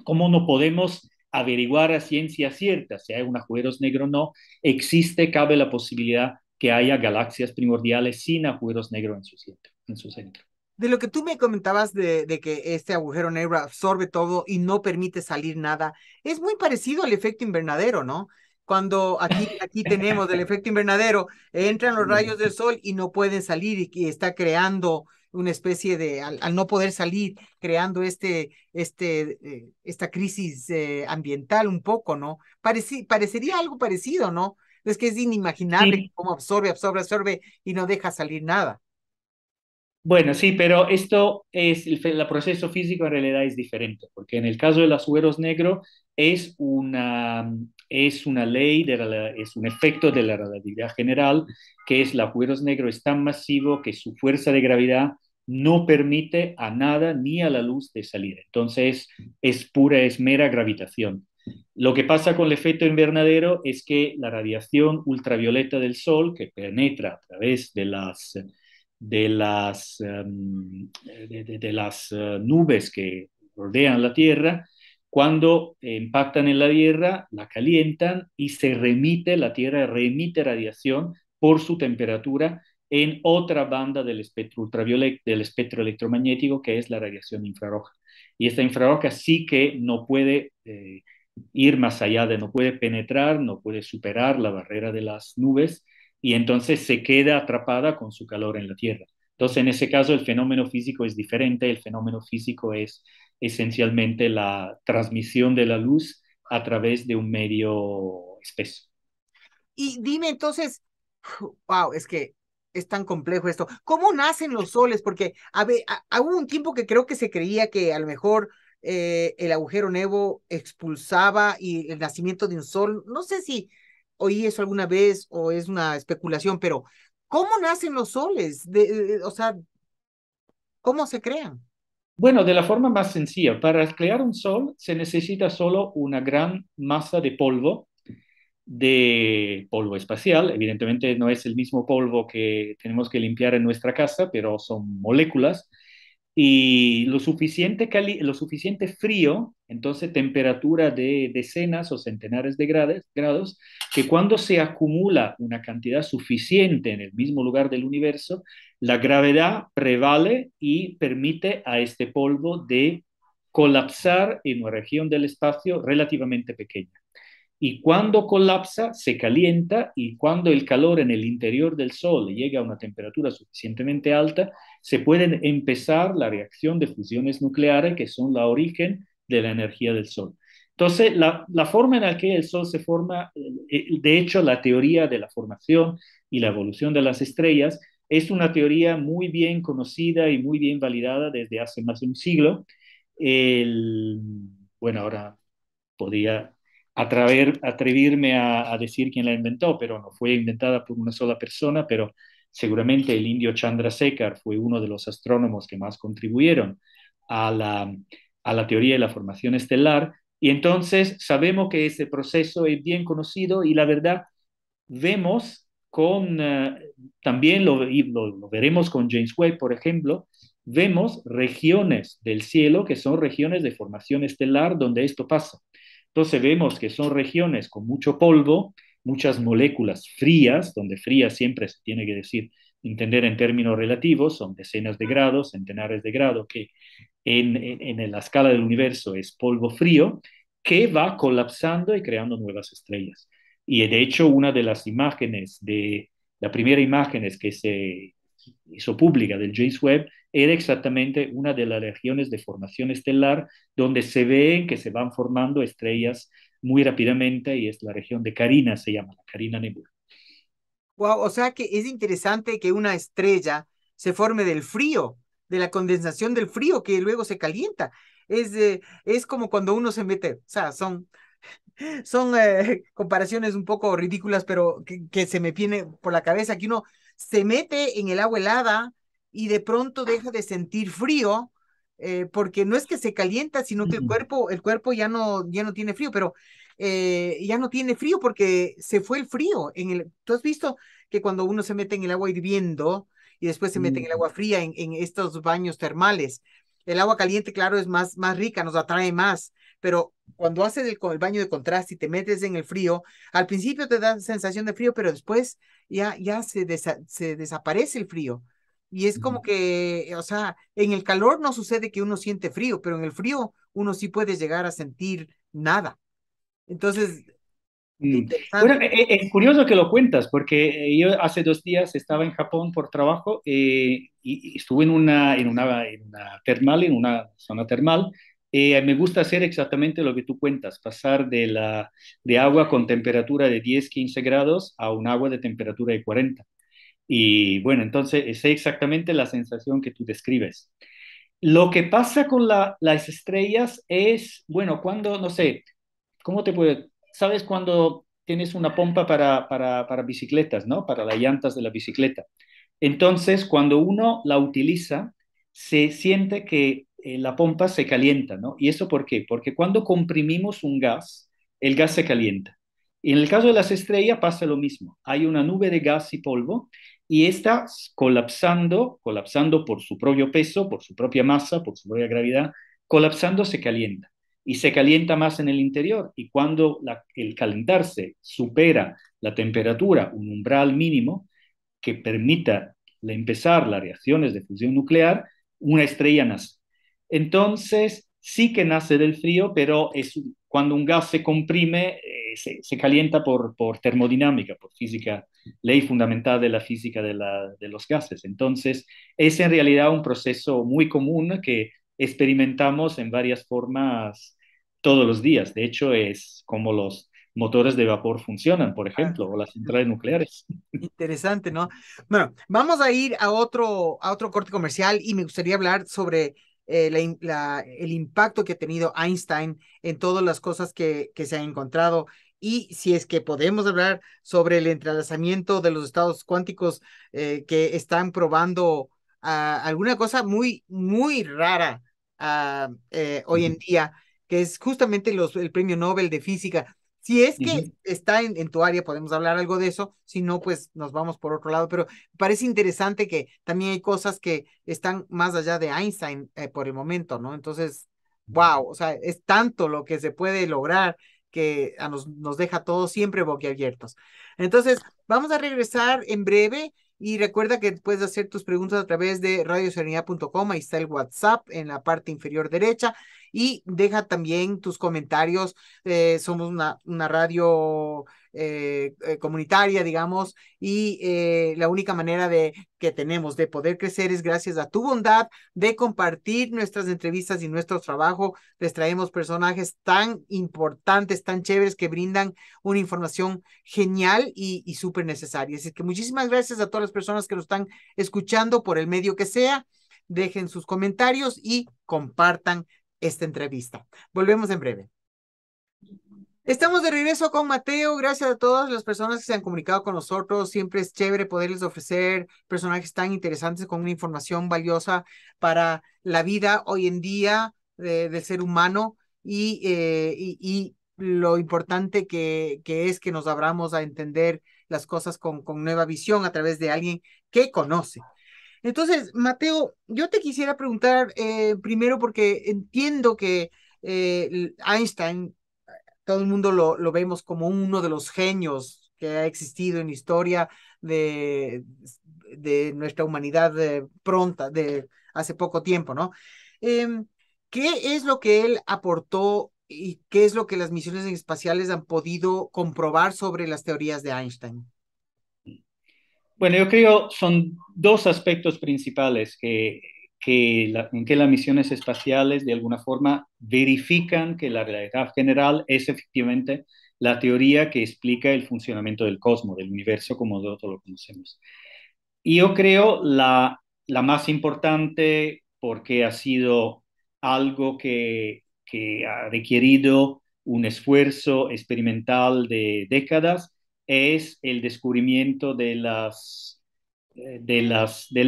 no podemos averiguar a ciencia cierta si hay un agujero negro o no? Existe, cabe la posibilidad que haya galaxias primordiales sin agujeros negros en su centro. De lo que tú me comentabas de que este agujero negro absorbe todo y no permite salir nada, es muy parecido al efecto invernadero, ¿no? Cuando aquí tenemos el efecto invernadero, entran los rayos del sol y no pueden salir y que está creando una especie de, al no poder salir, creando esta crisis ambiental un poco, ¿no? Parecería algo parecido, ¿no? Es que es inimaginable Sí, cómo absorbe y no deja salir nada. bueno, sí, pero esto es, el proceso físico en realidad es diferente, porque en el caso de los agujeros negros es una ley, es un efecto de la relatividad general, que es el agujero negro es tan masivo que su fuerza de gravedad no permite a nada ni a la luz de salir. Entonces es mera gravitación. Lo que pasa con el efecto invernadero es que la radiación ultravioleta del Sol, que penetra a través de las nubes que rodean la Tierra, cuando impactan en la Tierra, la calientan y la Tierra remite radiación por su temperatura en otra banda del espectro ultravioleta, del espectro electromagnético, que es la radiación infrarroja. Y esta infrarroja sí que no puede ir más allá no puede penetrar, no puede superar la barrera de las nubes y entonces se queda atrapada con su calor en la Tierra. Entonces, en ese caso, el fenómeno físico es diferente. El fenómeno físico es esencialmente la transmisión de la luz a través de un medio espeso. Y dime entonces, wow, es que es tan complejo esto. ¿Cómo nacen los soles? Porque hubo un tiempo que creo que se creía que a lo mejor el agujero negro expulsaba y el nacimiento de un sol. No sé si oí eso alguna vez o es una especulación, pero ¿cómo nacen los soles? O sea, ¿cómo se crean? Bueno, de la forma más sencilla, para crear un sol se necesita solo una gran masa de polvo espacial. Evidentemente no es el mismo polvo que tenemos que limpiar en nuestra casa, pero son moléculas. Y lo suficiente frío, entonces temperatura de decenas o centenares de grados, que cuando se acumula una cantidad suficiente en el mismo lugar del universo, la gravedad prevale y permite a este polvo de colapsar en una región del espacio relativamente pequeña. Y cuando colapsa, se calienta y cuando el calor en el interior del Sol llega a una temperatura suficientemente alta, se puede empezar la reacción de fusiones nucleares que son la origen de la energía del Sol. Entonces, la forma en la que el Sol se forma, de hecho, la teoría de la formación y la evolución de las estrellas es una teoría muy bien conocida y muy bien validada desde hace más de un siglo. El, bueno, ahora podría atreverme a decir quién la inventó, pero no fue inventada por una sola persona, pero seguramente el indio Chandrasekhar fue uno de los astrónomos que más contribuyeron a la teoría de la formación estelar. Y entonces sabemos que ese proceso es bien conocido y la verdad vemos también lo veremos con James Webb, por ejemplo, vemos regiones del cielo que son regiones de formación estelar donde esto pasa. Entonces vemos que son regiones con mucho polvo, muchas moléculas frías, donde frías siempre se tiene que decir, entender en términos relativos, son decenas de grados, centenares de grados, que en la escala del universo es polvo frío, que va colapsando y creando nuevas estrellas. Y de hecho, una de las imágenes, la primera imágenes que hizo pública del James Webb, era exactamente una de las regiones de formación estelar donde se ven que se van formando estrellas muy rápidamente y es la región de Carina, se llama la Carina Nebula. Wow, o sea que es interesante que una estrella se forme del frío, de la condensación del frío que luego se calienta. Es como cuando uno se mete, o sea, son comparaciones un poco ridículas, pero que se me viene por la cabeza, que uno se mete en el agua helada y de pronto deja de sentir frío, porque no es que se calienta, sino que el cuerpo ya no tiene frío, pero ya no tiene frío porque se fue el frío. ¿Tú has visto que cuando uno se mete en el agua hirviendo y después se mete en el agua fría, en estos baños termales? El agua caliente, claro, es más rica, nos atrae más, pero cuando haces el baño de contraste y te metes en el frío, al principio te da sensación de frío, pero después ya se desaparece el frío. Y es como que, o sea, en el calor no sucede que uno siente frío, pero en el frío uno sí puede llegar a sentir nada. Entonces, Bueno, interesante. es curioso que lo cuentas, porque yo hace 2 días estaba en Japón por trabajo y estuve en una termal, en una zona termal. Me gusta hacer exactamente lo que tú cuentas, pasar de agua con temperatura de 10, 15 grados a un agua de temperatura de 40. Y bueno, entonces sé exactamente la sensación que tú describes. Lo que pasa con las estrellas es, bueno, cuando, no sé, ¿cómo te puedo? ¿Sabes cuando tienes una pompa para bicicletas, ¿no? Para las llantas de la bicicleta. Entonces, cuando uno la utiliza, se siente que la pompa se calienta, ¿no? ¿Y eso por qué? Porque cuando comprimimos un gas, el gas se calienta. Y en el caso de las estrellas pasa lo mismo. Hay una nube de gas y polvo y está colapsando por su propio peso, por su propia masa, por su propia gravedad, colapsando se calienta y se calienta más en el interior. Y cuando el calentarse supera la temperatura, un umbral mínimo que permita empezar las reacciones de fusión nuclear, una estrella nace. Entonces, sí que nace del frío, pero cuando un gas se comprime, se calienta por termodinámica, por física, ley fundamental de la física de los gases. Entonces, es en realidad un proceso muy común que experimentamos en varias formas todos los días. De hecho, es como los motores de vapor funcionan, por Ah, ejemplo, o las centrales nucleares. interesante, ¿no? Bueno, vamos a ir a otro corte comercial y me gustaría hablar sobre el impacto que ha tenido Einstein en todas las cosas que se han encontrado y si es que podemos hablar sobre el entrelazamiento de los estados cuánticos que están probando alguna cosa muy rara hoy en día, que es justamente el premio Nobel de Física. Si es que Ujú. está en tu área, podemos hablar algo de eso. Si no, pues nos vamos por otro lado. Pero me parece interesante que también hay cosas que están más allá de Einstein por el momento, ¿no? Entonces, wow, o sea, es tanto lo que se puede lograr que nos deja a todos siempre boquiabiertos. Entonces, vamos a regresar en breve. Y recuerda que puedes hacer tus preguntas a través de radioserenidad.com. Ahí está el WhatsApp en la parte inferior derecha. Y deja también tus comentarios. Somos una radio comunitaria, digamos, y la única manera que tenemos de poder crecer es gracias a tu bondad de compartir nuestras entrevistas y nuestro trabajo. Les traemos personajes tan importantes, tan chéveres que brindan una información genial y súper necesaria. Así que muchísimas gracias a todas las personas que nos están escuchando por el medio que sea. Dejen sus comentarios y compartan esta entrevista. Volvemos en breve. Estamos de regreso con Mateo. Gracias a todas las personas que se han comunicado con nosotros. Siempre es chévere poderles ofrecer personajes tan interesantes con una información valiosa para la vida hoy en día del ser humano y lo importante que es que nos abramos a entender las cosas con nueva visión a través de alguien que conoce. Entonces, Mateo, yo te quisiera preguntar primero porque entiendo que Einstein todo el mundo lo vemos como uno de los genios que ha existido en la historia de, de nuestra humanidad pronta, de hace poco tiempo, ¿no? Eh, ¿Qué es lo que él aportó y qué es lo que las misiones espaciales han podido comprobar sobre las teorías de Einstein? Bueno, yo creo son dos aspectos principales en que las misiones espaciales de alguna forma verifican que la realidad general es efectivamente la teoría que explica el funcionamiento del cosmos, del universo como nosotros lo conocemos. Y yo creo la más importante porque ha sido algo que ha requerido un esfuerzo experimental de décadas, es el descubrimiento del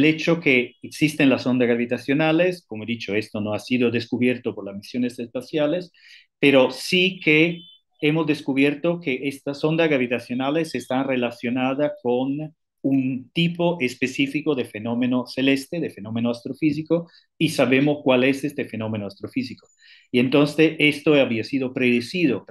hecho que existen las ondas gravitacionales. Como he dicho, esto no ha sido descubierto por las misiones espaciales, pero sí que hemos descubierto que estas ondas gravitacionales están relacionadas con un tipo específico de fenómeno celeste, de fenómeno astrofísico, y sabemos cuál es este fenómeno astrofísico. Y entonces esto había sido predicho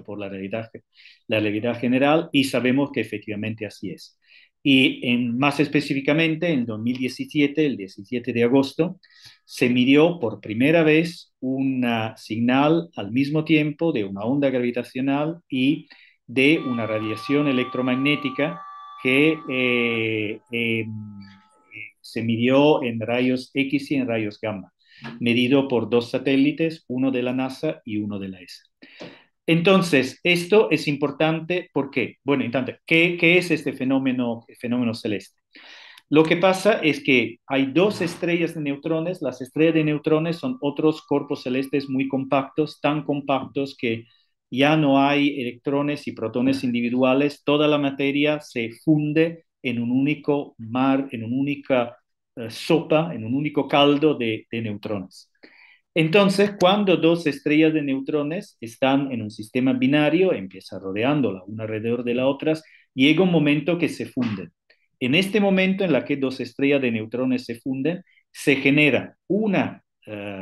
por la realidad general, y sabemos que efectivamente así es. Y más específicamente, en 2017, el 17 de agosto, se midió por primera vez una señal al mismo tiempo de una onda gravitacional y de una radiación electromagnética que se midió en rayos X y en rayos gamma, medido por dos satélites, uno de la NASA y uno de la ESA. Entonces, esto es importante. ¿Por qué? Bueno, entonces, ¿qué es este fenómeno celeste? Lo que pasa es que hay dos estrellas de neutrones. Las estrellas de neutrones son otros cuerpos celestes muy compactos, tan compactos que ya no hay electrones y protones individuales. Toda la materia se funde en un único mar, en una única sopa, en un único caldo de neutrones. Entonces, cuando dos estrellas de neutrones están en un sistema binario, empieza rodeándola una alrededor de la otra, llega un momento que se funden. En este momento en la que dos estrellas de neutrones se funden, se genera una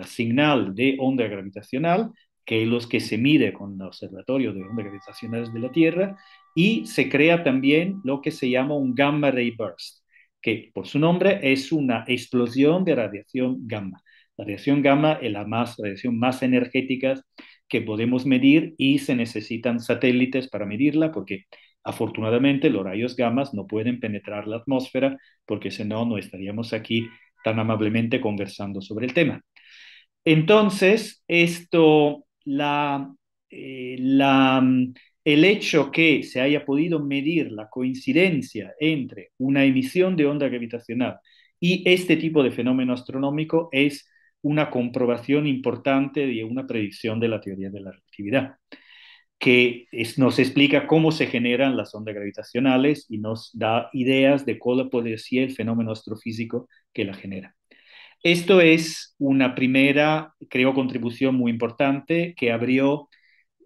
señal de onda gravitacional, que es lo que se mide con el Observatorio de Ondas Gravitacionales de la Tierra, y se crea también lo que se llama un gamma ray burst, que por su nombre es una explosión de radiación gamma. La radiación gamma es la radiación más energética que podemos medir, y se necesitan satélites para medirla porque afortunadamente los rayos gamma no pueden penetrar la atmósfera, porque si no, no estaríamos aquí tan amablemente conversando sobre el tema. Entonces, eh, la, el hecho que se haya podido medir la coincidencia entre una emisión de onda gravitacional y este tipo de fenómeno astronómico es una comprobación importante de una predicción de la teoría de la relatividad, nos explica cómo se generan las ondas gravitacionales y nos da ideas de cuál puede ser el fenómeno astrofísico que la genera. Esto es una primera, creo, contribución muy importante que abrió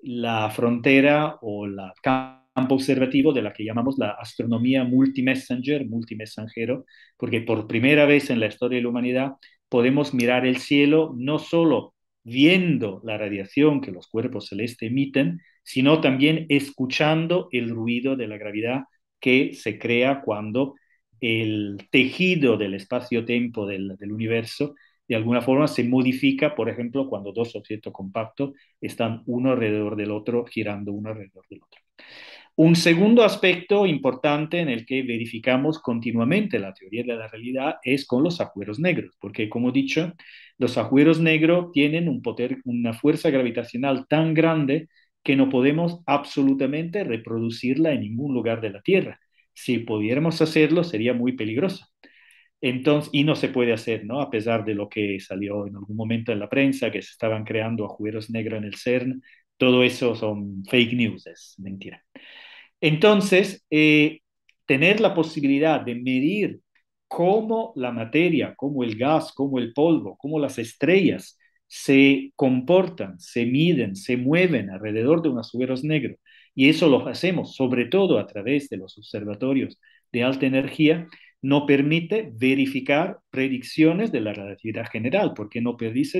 la frontera o el campo observativo de la que llamamos la astronomía multimessengero, porque por primera vez en la historia de la humanidad podemos mirar el cielo no solo viendo la radiación que los cuerpos celestes emiten, sino también escuchando el ruido de la gravedad que se crea cuando el tejido del espacio-tiempo del universo de alguna forma se modifica, por ejemplo, cuando dos objetos compactos están uno alrededor del otro, girando uno alrededor del otro. Un segundo aspecto importante en el que verificamos continuamente la teoría de la realidad es con los agujeros negros, porque como he dicho, los agujeros negros tienen una fuerza gravitacional tan grande que no podemos absolutamente reproducirla en ningún lugar de la Tierra. Si pudiéramos hacerlo, sería muy peligroso. Entonces, y no se puede hacer, ¿no? A pesar de lo que salió en algún momento en la prensa, que se estaban creando agujeros negros en el CERN, todo eso son fake news, es mentira. Entonces, tener la posibilidad de medir cómo la materia, cómo el gas, cómo el polvo, cómo las estrellas se comportan, se miden, se mueven alrededor de unos agujeros negros, y eso lo hacemos sobre todo a través de los observatorios de alta energía, no permite verificar predicciones de la relatividad general, porque no permite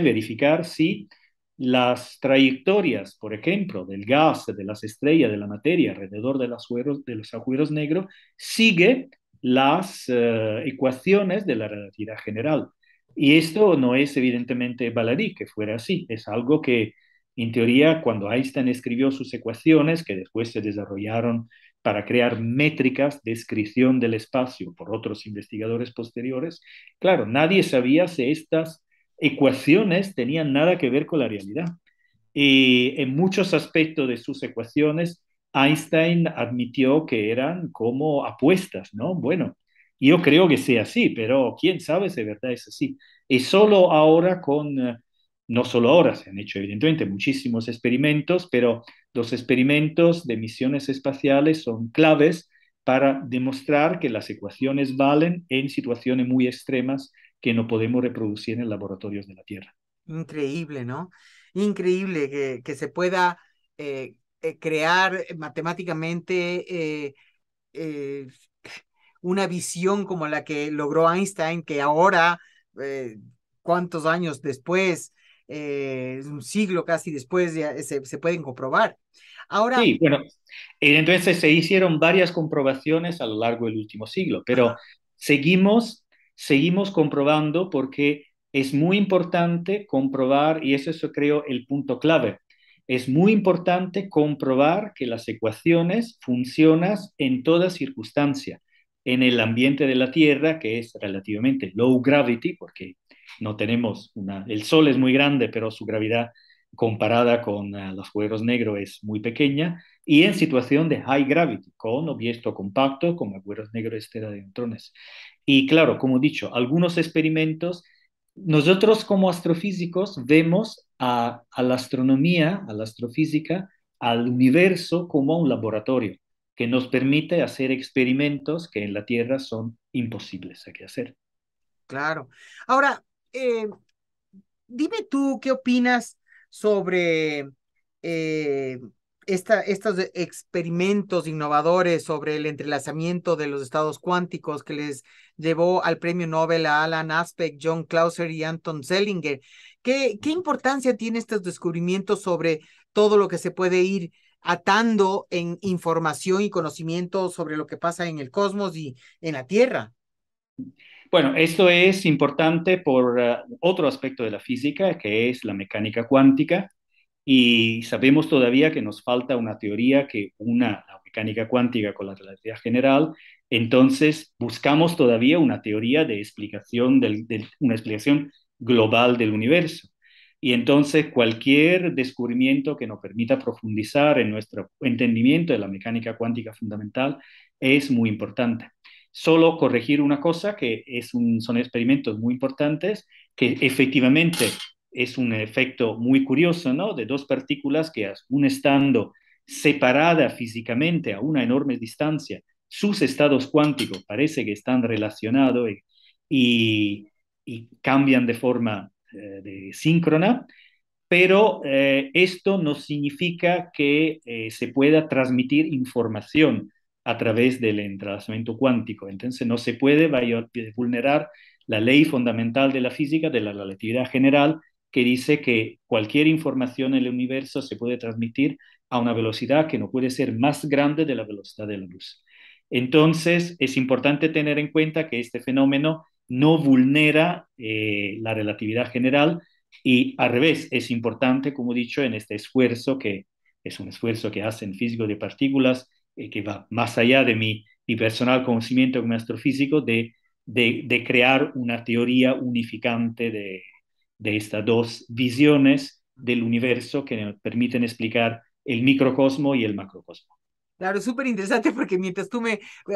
verificar si las trayectorias, por ejemplo, del gas, de las estrellas, de la materia alrededor de los agujeros negros, sigue las ecuaciones de la relatividad general. Y esto no es evidentemente baladí que fuera así, es algo que en teoría cuando Einstein escribió sus ecuaciones, que después se desarrollaron para crear métricas de descripción del espacio por otros investigadores posteriores. Claro, nadie sabía si estas ecuaciones tenían nada que ver con la realidad. Y en muchos aspectos de sus ecuaciones, Einstein admitió que eran como apuestas, ¿no? Bueno, yo creo que sea así, pero quién sabe si de verdad es así. Y solo ahora no solo ahora, se han hecho evidentemente muchísimos experimentos, pero los experimentos de misiones espaciales son claves para demostrar que las ecuaciones valen en situaciones muy extremas que no podemos reproducir en laboratorios de la Tierra. Increíble, ¿no? Increíble que se pueda crear matemáticamente eh, una visión como la que logró Einstein, que ahora, eh, cuántos años después, un siglo casi después, ya se pueden comprobar. Ahora, Sí, bueno, entonces se hicieron varias comprobaciones a lo largo del último siglo, pero ajá, seguimos, seguimos comprobando porque es muy importante comprobar, y eso es, creo, el punto clave. Es muy importante comprobar que las ecuaciones funcionan en toda circunstancia. En el ambiente de la Tierra, que es relativamente low gravity, porque no tenemos el Sol es muy grande, pero su gravedad comparada con los agujeros negros es muy pequeña, y en situación de high gravity, con objetos compactos, como agujeros negros, esfera de neutrones. Y claro, como he dicho, algunos experimentos, nosotros como astrofísicos vemos a la astronomía, a la astrofísica, al universo como un laboratorio que nos permite hacer experimentos que en la Tierra son imposibles de hacer. claro. Ahora, eh, dime tú qué opinas sobre eh, estos experimentos innovadores sobre el entrelazamiento de los estados cuánticos que les llevó al premio Nobel a Alan Aspect, John Clauser y Anton Zellinger. ¿Qué importancia tienen estos descubrimientos sobre todo lo que se puede ir atando en información y conocimiento sobre lo que pasa en el cosmos y en la Tierra? Bueno, esto es importante por otro aspecto de la física, que es la mecánica cuántica, y sabemos todavía que nos falta una teoría que una la mecánica cuántica con la relatividad general. Entonces buscamos todavía una teoría de explicación, una explicación global del universo. Y entonces cualquier descubrimiento que nos permita profundizar en nuestro entendimiento de la mecánica cuántica fundamental es muy importante. Solo corregir una cosa, que son experimentos muy importantes, que efectivamente es un efecto muy curioso, ¿no? De dos partículas que, aun estando separadas físicamente a una enorme distancia, sus estados cuánticos parece que están relacionados y, y cambian de forma síncrona, pero esto no significa que se pueda transmitir información a través del entrelazamiento cuántico. Entonces no se puede vulnerar la ley fundamental de la física, de la relatividad general, que dice que cualquier información en el universo se puede transmitir a una velocidad que no puede ser más grande de la velocidad de la luz. Entonces es importante tener en cuenta que este fenómeno no vulnera la relatividad general, y al revés, es importante, como he dicho, en este esfuerzo que es un esfuerzo que hacen físicos de partículas, que va más allá de mi personal conocimiento como astrofísico, de crear una teoría unificante de estas dos visiones del universo que nos permiten explicar el microcosmo y el macrocosmo. Claro, es súper interesante porque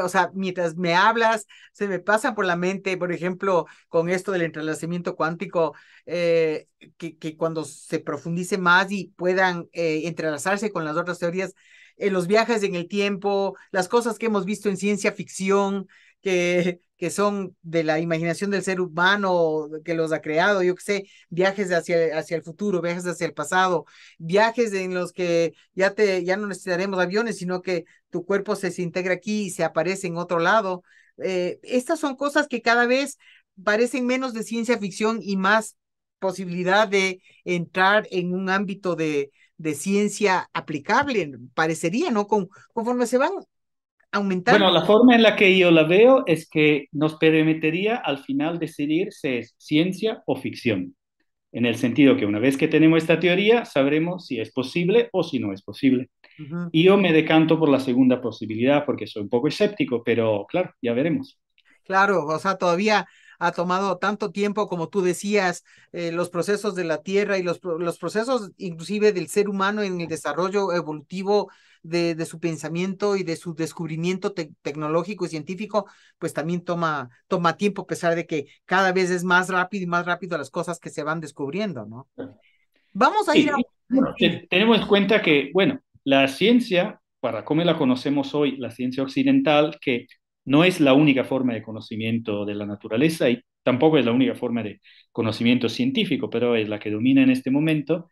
o sea, mientras me hablas, se me pasa por la mente, por ejemplo, con esto del entrelazamiento cuántico, que cuando se profundice más y puedan entrelazarse con las otras teorías, los viajes en el tiempo, las cosas que hemos visto en ciencia ficción, que son de la imaginación del ser humano, que los ha creado, yo qué sé, viajes hacia el futuro, viajes hacia el pasado, viajes en los que ya no necesitaremos aviones, sino que tu cuerpo se integra aquí y se aparece en otro lado. Estas son cosas que cada vez parecen menos de ciencia ficción y más posibilidad de entrar en un ámbito de ciencia aplicable, parecería, ¿no? Conforme se van Bueno, aumentando. la forma en la que yo la veo es que nos permitiría al final decidir si es ciencia o ficción. en el sentido que una vez que tenemos esta teoría, sabremos si es posible o si no es posible. Ujú. Y yo me decanto por la segunda posibilidad porque soy un poco escéptico, pero claro, ya veremos. Claro, o sea, todavía ha tomado tanto tiempo, como tú decías, los procesos de la Tierra y los procesos inclusive del ser humano en el desarrollo evolutivo de su pensamiento y de su descubrimiento tecnológico y científico, pues también toma tiempo, a pesar de que cada vez es más rápido y más rápido las cosas que se van descubriendo, ¿no? Vamos a ir a... Sí, bueno, tenemos en cuenta que, bueno, la ciencia, para cómo la conocemos hoy, la ciencia occidental, que no es la única forma de conocimiento de la naturaleza y tampoco es la única forma de conocimiento científico, pero es la que domina en este momento,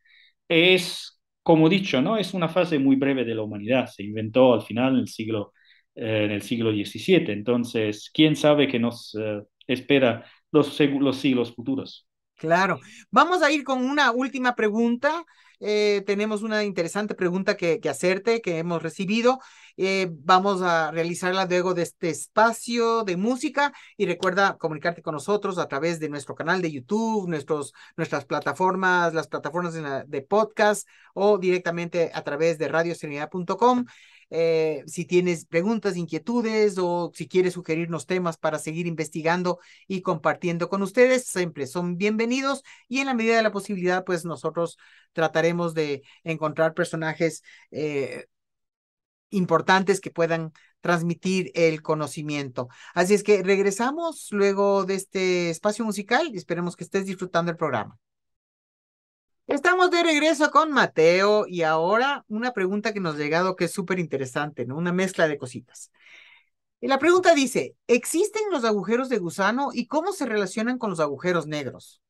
es, como dicho, ¿no? Es una fase muy breve de la humanidad. Se inventó al final en el siglo XVII. Entonces, ¿quién sabe qué nos espera los siglos futuros? Claro. Vamos a ir con una última pregunta. Tenemos una interesante pregunta que hacerte, que hemos recibido. Vamos a realizarla luego de este espacio de música y recuerda comunicarte con nosotros a través de nuestro canal de YouTube, nuestras plataformas, las plataformas de podcast o directamente a través de radioserenidad.com. Si tienes preguntas, inquietudes o si quieres sugerirnos temas para seguir investigando y compartiendo con ustedes, siempre son bienvenidos y en la medida de la posibilidad, pues nosotros trataremos de encontrar personajes importantes que puedan transmitir el conocimiento. Así es que regresamos luego de este espacio musical y esperemos que estés disfrutando el programa. Estamos de regreso con Mateo y ahora una pregunta que nos ha llegado que es súper interesante, ¿no? Una mezcla de cositas. Y la pregunta dice, ¿existen los agujeros de gusano y cómo se relacionan con los agujeros negros?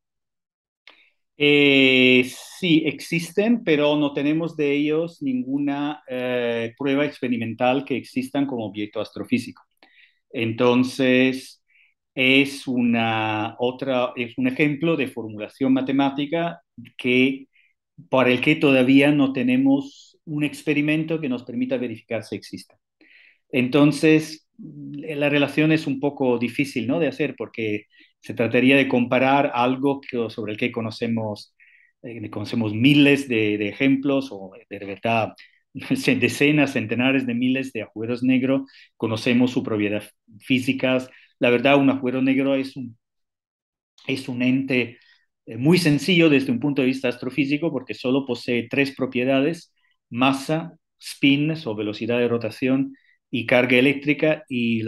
Sí, existen, pero no tenemos de ellos ninguna prueba experimental que existan como objeto astrofísico. Entonces, es un ejemplo de formulación matemática que, para el que todavía no tenemos un experimento que nos permita verificar si existen. Entonces, la relación es un poco difícil, ¿no? De hacer porque se trataría de comparar algo sobre el que conocemos miles de ejemplos o de verdad decenas, centenares de miles de agujeros negros, conocemos su propiedad físicas. La verdad, un agujero negro es un ente muy sencillo desde un punto de vista astrofísico porque solo posee tres propiedades: masa, spin o velocidad de rotación y carga eléctrica, y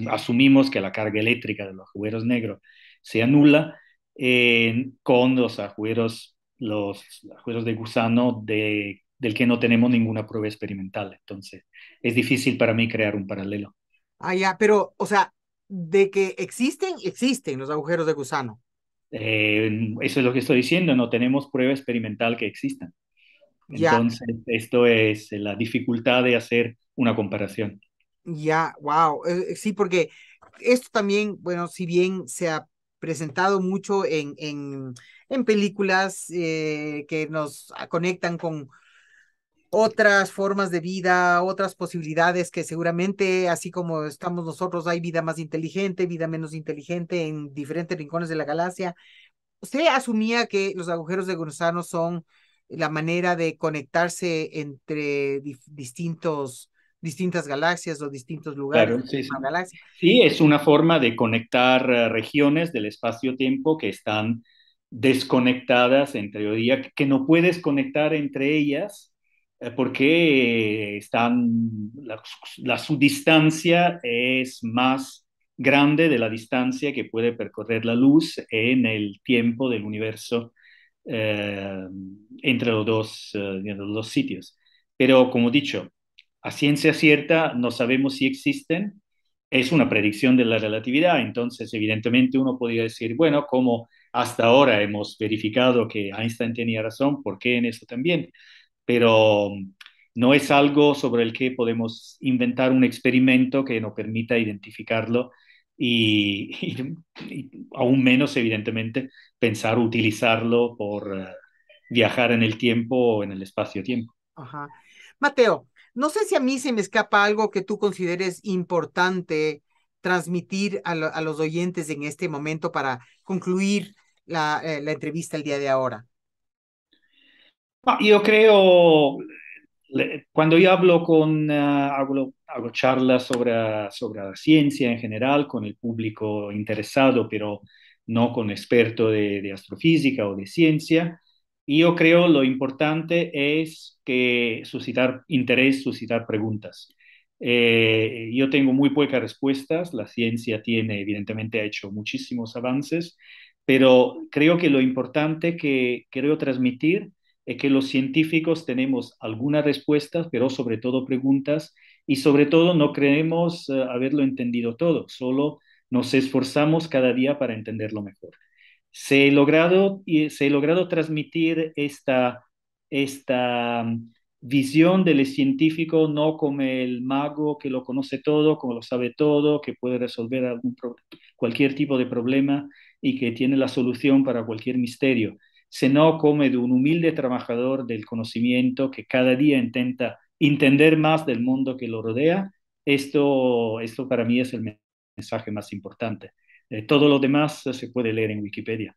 asumimos que la carga eléctrica de los agujeros negros se anula con los agujeros de gusano del que no tenemos ninguna prueba experimental. Entonces, es difícil para mí crear un paralelo. Ah, ya, pero, o sea, de que existen los agujeros de gusano. Eso es lo que estoy diciendo, no tenemos prueba experimental que existan. Ya, Entonces, esto es la dificultad de hacer una comparación. ya, wow. Sí, porque esto también, bueno, si bien se ha presentado mucho en películas que nos conectan con otras formas de vida, otras posibilidades que seguramente, así como estamos nosotros, hay vida más inteligente, vida menos inteligente en diferentes rincones de la galaxia. ¿Usted asumía que los agujeros de gusano son la manera de conectarse entre distintas galaxias o distintos lugares Claro, de sí, la sí. galaxia? Sí, es una forma de conectar regiones del espacio-tiempo que están desconectadas, en teoría, que no puedes conectar entre ellas porque su distancia es más grande de la distancia que puede percorrer la luz en el tiempo del universo eh, entre los dos sitios. Pero, como he dicho, a ciencia cierta no sabemos si existen. Es una predicción de la relatividad, entonces evidentemente uno podría decir, bueno, como hasta ahora hemos verificado que Einstein tenía razón, ¿por qué en eso también? Pero no es algo sobre el que podemos inventar un experimento que nos permita identificarlo y aún menos, evidentemente, pensar utilizarlo por viajar en el tiempo o en el espacio-tiempo. Ajá. Mateo, no sé si a mí se me escapa algo que tú consideres importante transmitir a los oyentes en este momento para concluir la entrevista el día de ahora? Io creo, cuando yo hablo hago charlas sobre la ciencia en general con el público interesado, pero no con experto de astrofísica o de ciencia, y yo creo lo importante es que suscitar interés, suscitar preguntas. Yo tengo muy pocas respuestas, la ciencia tiene, evidentemente ha hecho muchísimos avances, pero creo que lo importante que quiero transmitir es que los científicos tenemos algunas respuestas, pero sobre todo preguntas, y sobre todo no creemos haberlo entendido todo, solo nos esforzamos cada día para entenderlo mejor. Se he logrado transmitir esta visión del científico no como el mago que lo conoce todo, como lo sabe todo, que puede resolver cualquier tipo de problema y que tiene la solución para cualquier misterio, sino como de un humilde trabajador del conocimiento que cada día intenta entender más del mundo que lo rodea. Esto para mí es el mensaje más importante. Todo lo demás se puede leer en Wikipedia.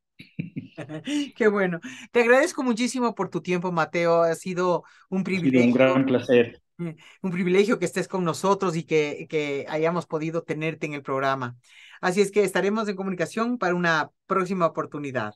Qué bueno. Te agradezco muchísimo por tu tiempo, Mateo. Ha sido Ha sido un gran placer. un privilegio que estés con nosotros y que hayamos podido tenerte en el programa. Así es que estaremos en comunicación para una próxima oportunidad.